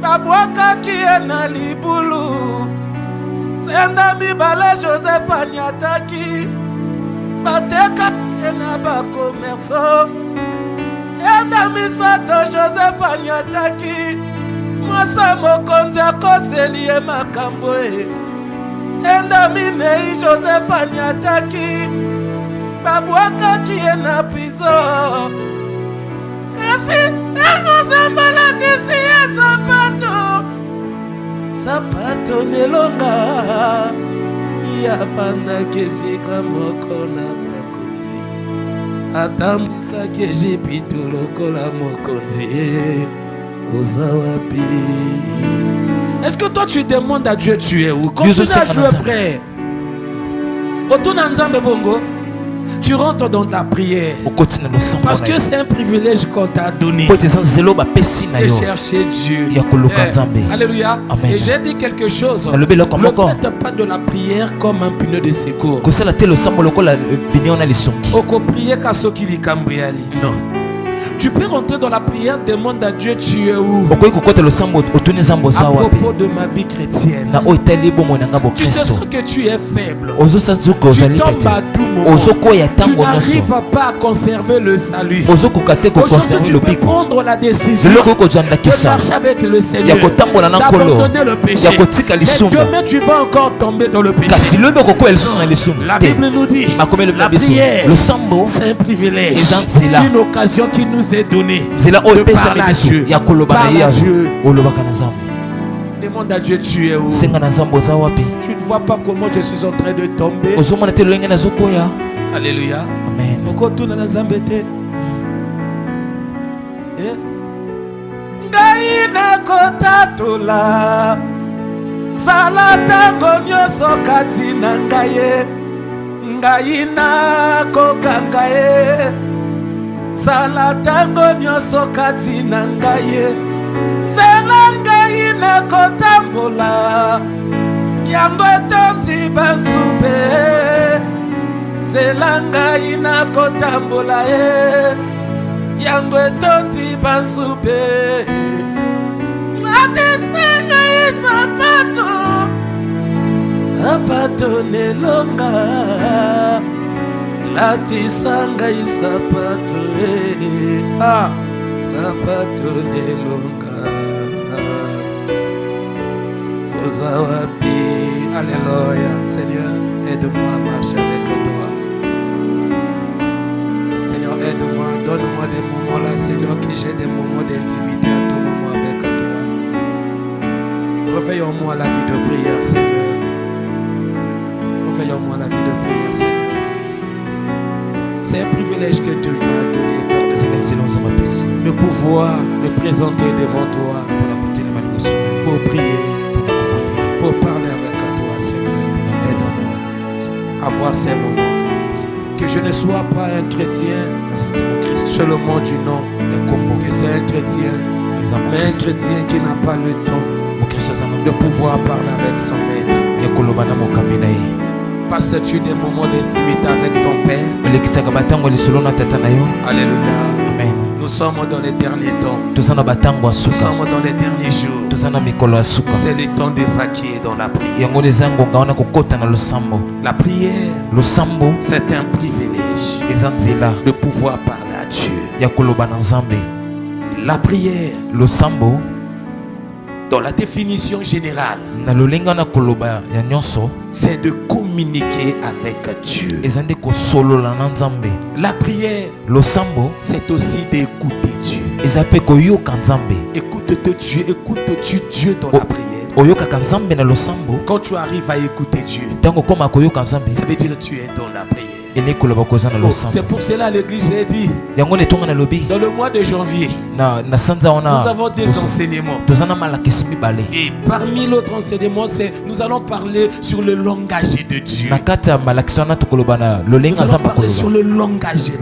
Babwaka kiena libulu. Senda mibale Joseph anyataki. Bateka kiena ba commerçant. Senda misato Joseph anyataki. Mwasa mokonzi akoselie makambo e. Senda minei Joseph anyataki. Babwaka kiena prison. Kasi Zambala kisi ya sapato. Sapato nelonga. Ya fanda kisi kamoko na bakonzi. Atamusa keji pituloko la mokonzi. Osawapi. Est-ce que toi tu demandes à Dieu tu es où? Continue à jouer frère. Otuna nzambe bongo. Tu rentres dans ta prière. Parce que c'est un privilège qu'on t'a donné de chercher Dieu. Alléluia. Et j'ai dit quelque chose. Ne faites pas de la prière comme un pneu de secours. Non. Tu peux rentrer dans la prière, demande à Dieu, tu es où? À propos de ma vie chrétienne, tu te sens que tu es faible. Tu tombes à tout moment. Tu n'arrives pas à conserver le salut. Aujourd'hui, tu peux prendre la décision de marcher avec le Seigneur, d'abandonner le péché. Mais demain, tu vas encore tomber dans le péché. La Bible nous dit, la prière, c'est un privilège, une occasion qui nous est donné de parler à Dieu. Parle à Dieu. Demande à Dieu, tu es où? Tu ne vois pas comment je suis en train de tomber. Alléluia. Amen. Sala tango nyoso kati na ngaye zela ngai na kotambola yango etonzi basube zela ngai na kotambola yango etonzi basube natisenga sapato nelonga Lati sanga isapato sapato nelonga Ozawapi. Alléluia. Seigneur, aide-moi à marcher avec toi. Seigneur, aide-moi, donne-moi des moments là, Seigneur, que j'ai des moments d'intimité à tout moment avec toi. Réveille-moi la vie de prière, Seigneur. Réveille-moi la vie de prière, Seigneur. C'est un privilège que tu m'as donné de pouvoir me présenter devant toi pour prier, pour parler avec toi, Seigneur. Aide-moi à voir ces moments. Que je ne sois pas un chrétien seulement du nom, que c'est un chrétien, mais un chrétien qui n'a pas le temps de pouvoir parler avec son maître. Passes-tu des moments d'intimité avec ton Père? Alléluia. Amen. Nous sommes dans les derniers temps. Nous sommes dans les derniers jours. C'est le temps de vaquer dans la prière. La prière, c'est un privilège de pouvoir parler à Dieu. La prière, dans la définition générale, c'est de communiquer avec Dieu. La prière, c'est aussi d'écouter Dieu. Écoute-tu Dieu dans la prière. Quand tu arrives à écouter Dieu, ça veut dire que tu es dans la prière. C'est pour cela l'église a dit dans le mois de janvier nous avons des enseignements, et parmi l'autre enseignement nous allons parler sur le langage de Dieu. Nous allons parler sur le langage de Dieu,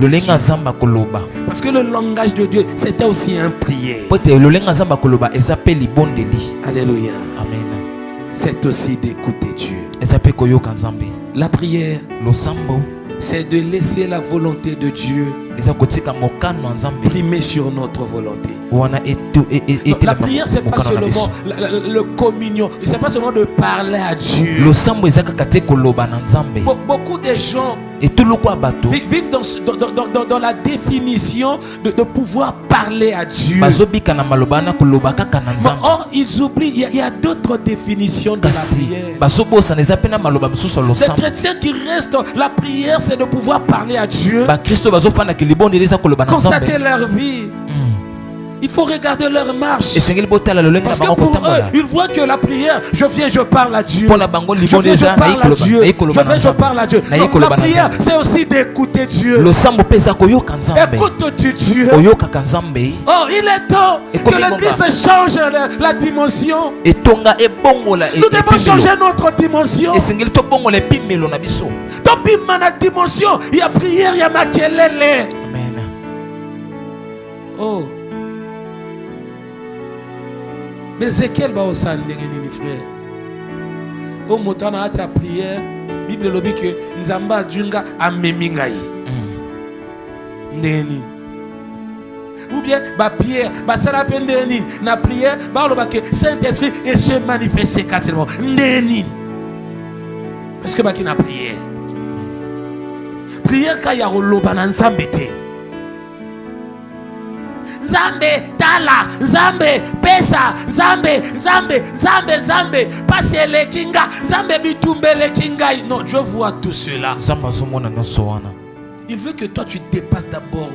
parce que le langage de Dieu c'était aussi un prière. Alléluia. Amen. C'est aussi d'écouter Dieu. La prière, c'est de laisser la volonté de Dieu primer sur notre volonté. La prière, c'est pas seulement le communion, c'est pas seulement de parler à Dieu. Beaucoup de gens vivent dans la définition de pouvoir parler à Dieu. Or, ils oublient, il y a d'autres définitions de la prière. Les chrétiens qui restent, la prière, c'est de pouvoir parler à Dieu, constater leur vie. Il faut regarder leur marche.
esengeli botala lolenge na
Parce que
bango
pour eux,
kotambola
ils voient que la prière, je viens, je parle à Dieu.
Mpona bango
Je
libongo
viens, je
eza
parle à Dieu.
nayi koloba
Je viens, je parle à Dieu.
nayi
Donc,
koloba
la
na
prière,
Nzambe.
c'est aussi d'écouter Dieu.
losambo mpe eza koyoka nzambe
Écoute-tu Dieu?
oyokaka nzambe
Oh, il est temps
Et
que
comme
l'église change la dimension.
etonga ebongola
Nous devons changer notre dimension.
esengeli tobongola epimelo na biso.
Tobima na dimension. Il y a prière, il y a makelele.
Amen.
Oh. Mais Ézéchiel va au sandengeni frère. Oh, motana ati prière. Bible lobi que nzamba djunga amemingai. Ndeni. Ou bien ba prière, ba sala pendeni na prière, ba loba que Saint-Esprit et se manifester quatrièmement. Ndeni. Parce que ba ki na prière. Prière ka ya loba na nzambe te. Nzambe tala, Nzambe pesa, Nzambe passe le kinga, Nzambe bitumbe le kinga. Non, Dieu voit tout cela. Il veut que toi tu dépasses d'abord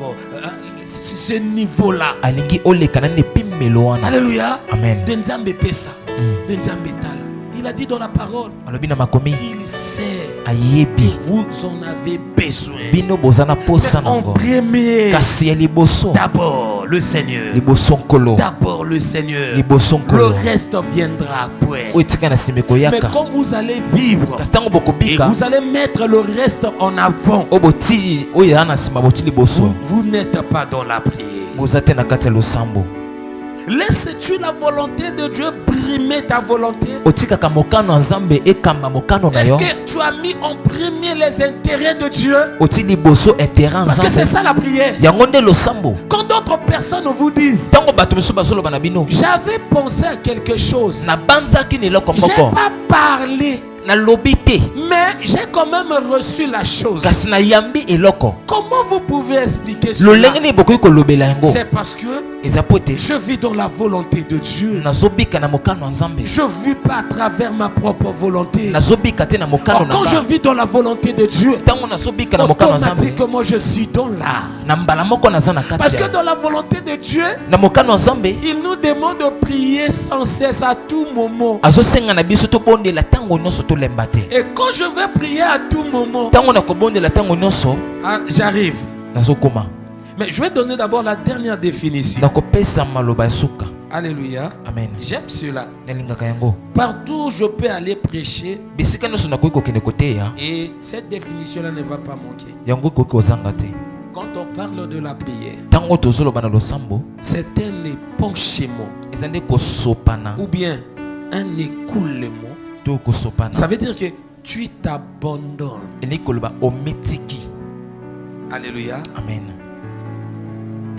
ce niveau-là. Alléluia.
Amen.
De Nzambe pesa, de Nzambe tala. Il a dit dans la parole, il sait que vous en avez besoin. Mais en premier, d'abord le Seigneur. D'abord le Seigneur. Le reste viendra après. Mais quand vous allez vivre et vous allez mettre le reste en avant, vous n'êtes pas dans la prière. Laisses-tu la volonté de Dieu brimer ta volonté? Est-ce que tu as mis en premier les intérêts de Dieu? Parce que c'est ça la prière. Quand d'autres personnes vous disent, j'avais pensé à quelque chose, j'ai pas parlé, mais j'ai quand même reçu la chose. Comment vous pouvez expliquer cela? C'est parce que je vis dans la volonté de Dieu. Je ne vis pas à travers ma propre volonté. Or, quand je vis dans la volonté de Dieu, automatiquement je suis dans l'art. Parce que dans la volonté de Dieu, il nous demande de prier sans cesse à tout moment. Et quand je vais prier à tout moment, j'arrive. Mais je vais donner d'abord la dernière définition. Alléluia.
Amen.
J'aime cela. Partout où je peux aller prêcher, et cette définition-là ne va pas manquer. Quand on parle de la prière, c'est un épanchement ou bien un écoulement. Ça veut dire que tu t'abandonnes. Alléluia.
Amen.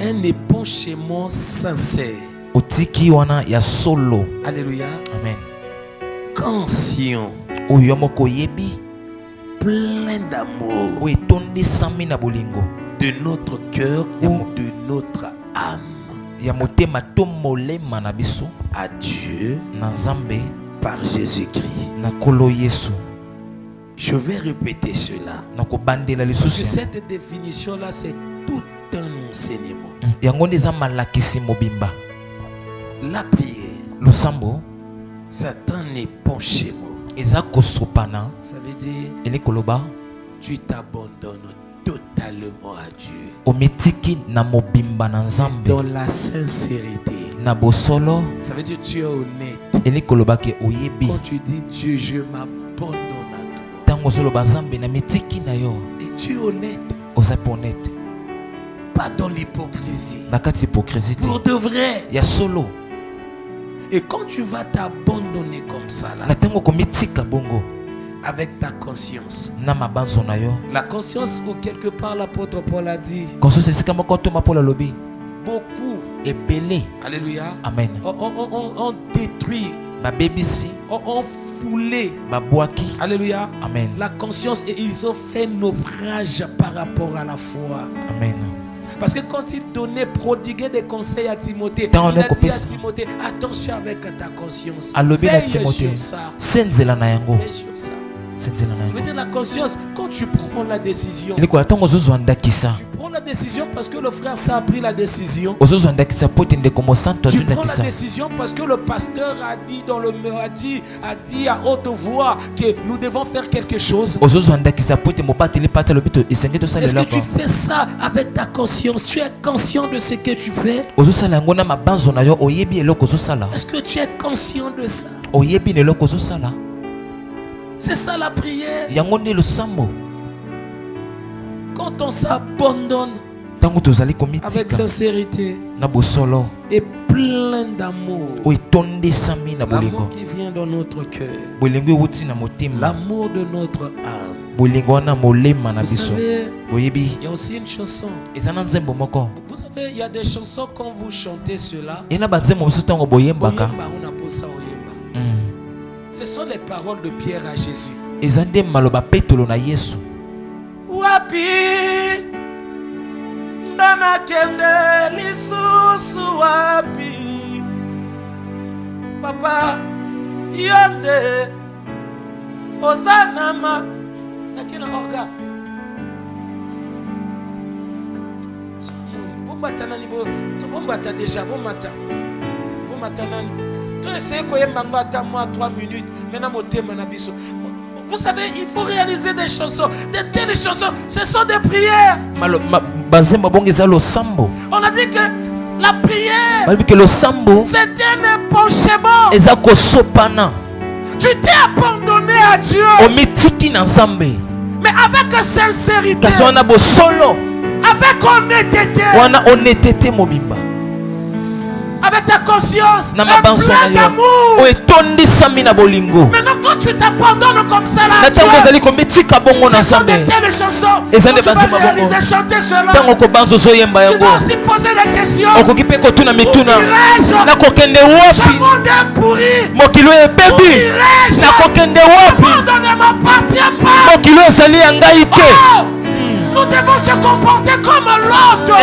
Un épanchement sincère. Alléluia.
Amen.
Conscient. Plein d'amour. De notre cœur ou de notre âme. À Dieu. Par Jésus-Christ. Je vais répéter cela. Parce que cette définition-là, c'est tout un enseignement. La prière, c'est un épanchement. Ça veut dire tu t'abandonnes totalement à Dieu. Dans la sincérité. Ça veut dire tu es honnête. Quand tu dis Dieu, je m'abandonne à toi. Et tu es honnête. Pas dans l'hypocrisie. Pour de vrai. Et quand tu vas t'abandonner comme ça là, avec ta conscience, la conscience où quelque part l'apôtre Paul a dit, beaucoup, alléluia,
amen,
on détruit, on foulé, alléluia,
amen,
la conscience, et ils ont fait naufrage par rapport à la foi.
Amen.
Parce que quand il donnait, prodiguait des conseils à Timothée, il a dit à Timothée, attention avec ta conscience. Veille sur ça. Veille sur ça. Ça veut dire la conscience. Quand tu prends la décision,
tu
prends la décision parce que le frère ça a pris la décision. Tu prends la décision parce que le pasteur a dit a dit à haute voix que nous devons faire quelque chose. Est-ce que tu fais ça avec ta conscience? Tu es conscient de ce que tu fais? Est-ce que tu es conscient de ça? C'est ça la prière. Quand on s'abandonne avec sincérité et plein d'amour, l'amour qui vient dans notre cœur, l'amour de notre âme. Vous savez, il y a aussi une chanson. Vous savez, il y a des chansons quand vous chantez cela. Ce sont les paroles de Pierre à Jésus. Wapi ndana kende lisusu wapi papa yonde osanama nakina orga bombata nani bombata déjà bombata nani tu essaies koyemba ngata moi 3 minutes maintenant motema na biso. Vous savez, il faut réaliser des chansons. De telles chansons, ce sont des prières. On a dit que la prière, c'est un épanchement. Tu t'es abandonné à Dieu, mais avec sincérité, avec honnêteté, avec ta conscience et plein d'amour. Maintenant quand tu t'abandonnes comme ça là, Dieu, ce sont de telles chansons. Tu vas réaliser chanter cela. Tu vas aussi poser des questions. Où irais-je? Ce monde est pourri. Où irais-je? Ce monde ne m'appartient pas. Nous devons se comporter comme l'autre.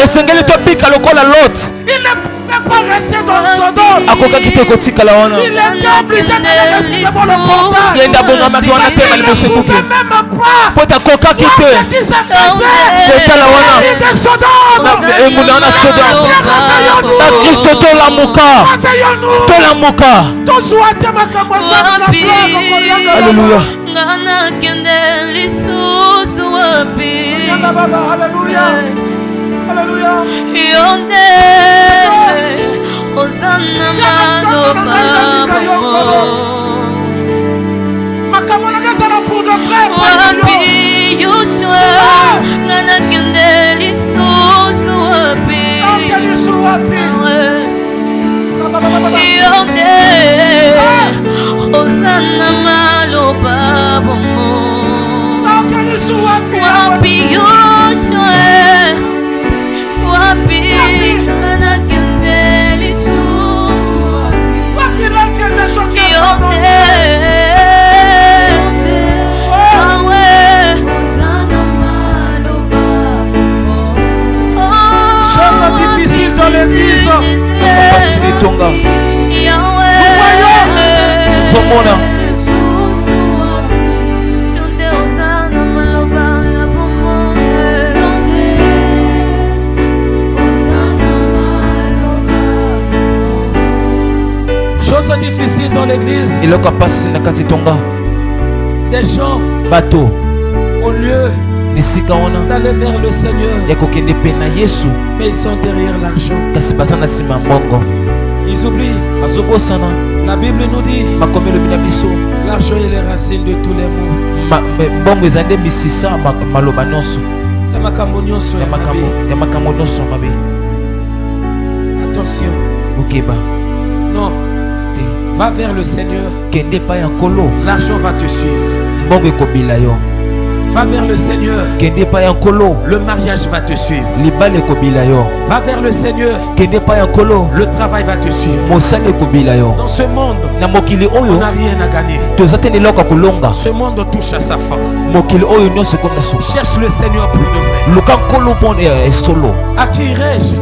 Il ne pas rester dans le Sodome. Il était obligé de rester devant le portail. Il ne pouvait même pas voir ce qui se faisait. Il de Sodome. Alléluia. Alléluia. Pour de vrai. Chose difficile dans l'église. Nous voyons. Chose difficile dans l'église. Des gens, au lieu d'aller vers le Seigneur, mais ils sont derrière l'argent. Ils oublient. La Bible nous dit l'argent est la racine de tous les maux. Attention. Non. Va vers le Seigneur. L'argent va te suivre. Va vers le Seigneur. Le mariage va te suivre. Va vers le Seigneur. Le travail va te suivre. Dans ce monde, on n'a rien à gagner. Ce monde touche à sa fin. Cherche le Seigneur pour de vrai. À qui irai-je?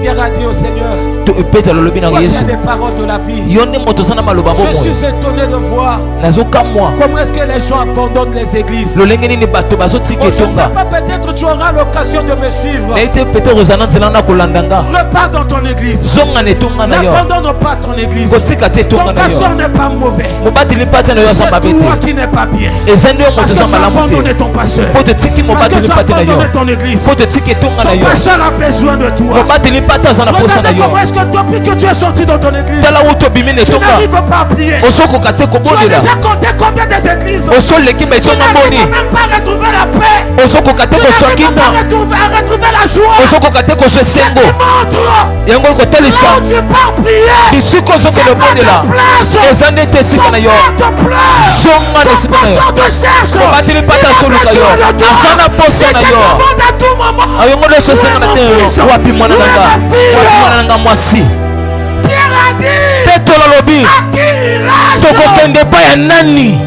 Pierre a dit au Seigneur,
Petro lolobi na
Toi qui
Yesu.
as des paroles de la vie.
Yonde motosana maloba
Je
bomoi.
suis étonné de voir
Nazokamwa.
comment est-ce que les gens abandonnent les églises.
Lolenge nini bato bazotika
Oh, je ne sais
etonga.
pas, peut-être tu auras l'occasion de me suivre.
Na ete Petro ozana nzela na kolandanga.
Repars dans ton église.
Zonga na etonga na yo.
N'abandonne pas ton église.
Kotika te
Ton
etonga na yo.
pasteur n'est pas mauvais.
Mobateli pate na yo
C'est
asa
toi
babete.
qui n'es pas bien.
Ezandi yo
Parce
moto
que
za
tu as
malamu
abandonné
te.
ton pasteur.
Po te tiki
Parce que
mobateli
tu as
pate na yo.
abandonné ton église.
Po te tiki etonga na
Ton
yo.
pasteur a besoin de toi.
Mobateli pate aza na posa na
Regardez
yo.
comment est-ce que depuis que tu es sorti dans ton église,
Tala uto bimi na
tu
etonga.
n'arrives pas à prier.
Ozokoka te
Tu as
kobondela.
déjà compté combien des églises?
Osoleki ba
Tu
etonga
n'arrives
boni.
même pas à retrouver la paix.
Ozokoka te
Tu
kozwa
n'arrives
kimwa.
pas à retrouver la joie.
Ozokoka te kozwa
Ce qui
esengo.
montre
Yango
là
kotelisa.
où tu pars prier.
Bisiko
C'est
ozokende
pas
obondela.
ta place.
Eza ndete esika na yo.
Ton pleure.
Songa na
Ton
esika na yo.
pasteur te cherche.
Mobateli pate
Il a
asoluka yo.
besoin de toi.
Asana posa na
Il te
yo.
demande à tout moment.
Ayongo leso esenga na te yo. Wapi mwana na nga. Wapi mwana na nga mwasi.
Pierre a dit,
Petro lolobi.
à qui irai-je?
Tokokende epai ya nani?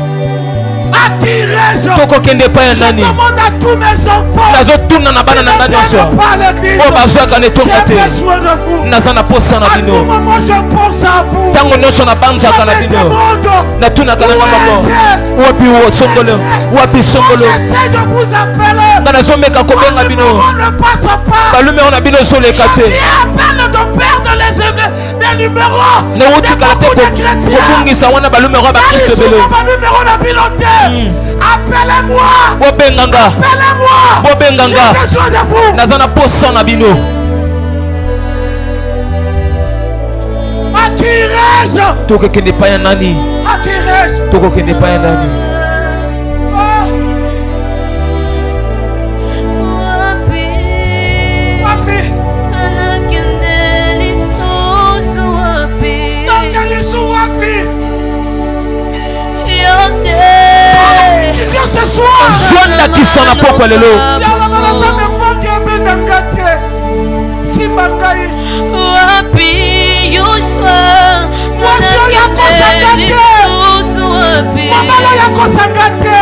À qui irai-je?
Tokokende epai ya
Je
nani?
demande à tous mes enfants
Nazotuna na bana na nga
qui
nyonso.
ne viennent pas à l'église.
Oyo bazwaka na etonga
J'ai
te.
besoin de vous.
Naza na posa na
À tout
bino.
moment, je pense à vous.
Ntango nyonso nabanzaka na
Je me
bino.
demande
Natunaka na
où
nga moko.
est-elle?
Wapi songolo? Wapi
Quand
songolo?
j'essaie de vous appeler,
Nga nazomeka kobenga
le
bino.
numéro ne passe pas.
Balumero na bino ezoleka
Je
te.
viens à peine de perdre des numéros de
Nawutikala te
beaucoup de chrétiens.
kobungisa wana balumero ya bakristo ebele.
Numéro de piloté. Appelez-moi.
Bobenganga.
Appelez-moi.
Bobenganga.
J'ai besoin de vous.
Naza na posa na bino.
À qui irai-je?
Tokokende epai ya nani?
À qui irai-je?
Tokokende epai ya nani?
Oh, papi. Donc, il y a des sous wapi. Ici ce soir.
Zwandakisa na pokwa lelo.
Yala banaza membange ebenda ngate. Simba ngai. Mwasi oyo akosanga te. Mabala oyo akosanga te.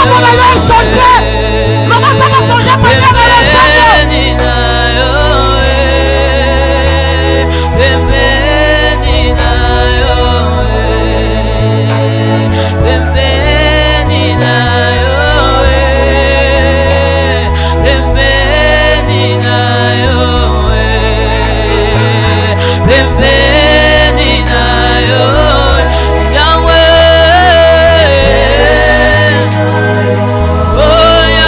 comment on va changer. Comment ça va changer maintenant dans le Seigneur.
Oh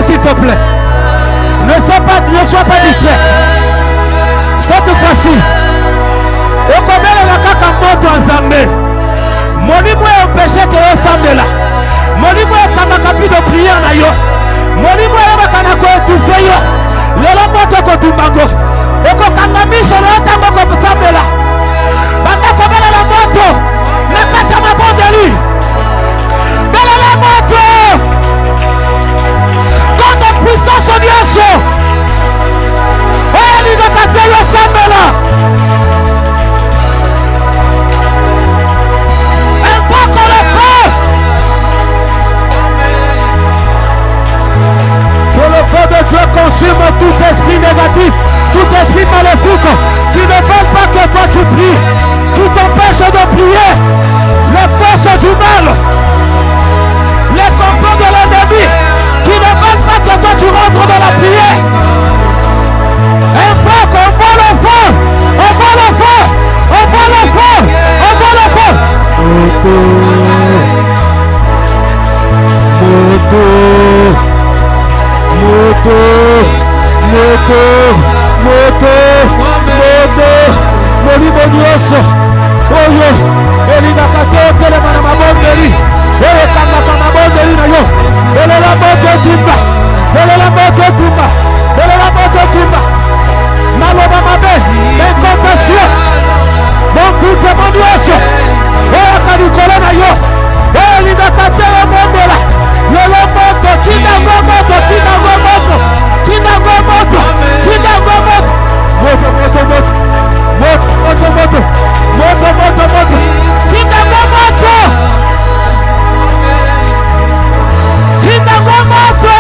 S'il te plaît, ne sois pas distrait. Cette fois-ci, au combien de la caca moto en zambé, mon niveau est empêché que vous semblez là. Mon niveau est comme un capi de prière na yo. Mon niveau est comme un capi de prière. Le moto ko tumbango. Oko kangami sur le tango ko semblé là. Banda ko bela la moto. Na kacha mabondeli. Bela la moto. Puissance au Dieu. Oh, il doit t'attendre le Samela. Invoque le feu. Que le feu de Dieu consume tout esprit négatif, tout esprit maléfique qui ne veut pas que toi tu pries, qui t'empêche de prier, les forces du mal, les complots de l'ennemi. Qui ne veulent pas que toi tu rentres dans la prière. Invoque, on voit le feu. On voit le feu. On voit le feu. On voit le feu. Molimodioso. Oyo. Elinakato telemana mabondeli. Oyo kangaka mabondeli na yo. Elela moto tumba. Elela moto tumba. Elela moto tumba. Maloba mabe. Incompassion. Mon but mon Dieu. Oyo kalikolo na yo. Elinakato yo mondela. Lelo moto. Tindango moto. Tindango moto. Tindango moto. Tindango moto. Moto moto moto. Moto moto moto. Moto moto moto. Tindango moto. Tindango moto.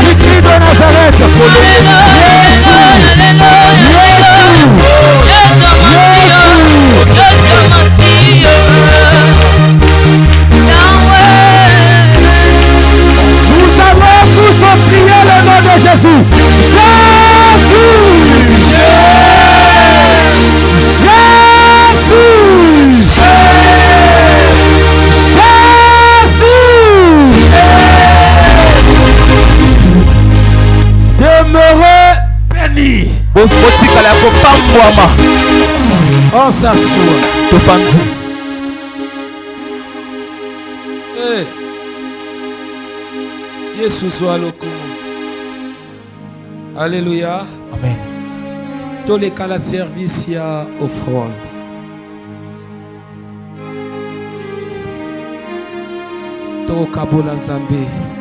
Jésus-Christ de Nazareth. Nous allons tous prier le nom de Jésus. Demeurez bénis. On s'assoit. Yesu soit le Alléluia.
Amen.
Tous les cas la service il y a offrande. To kabola Nzambe.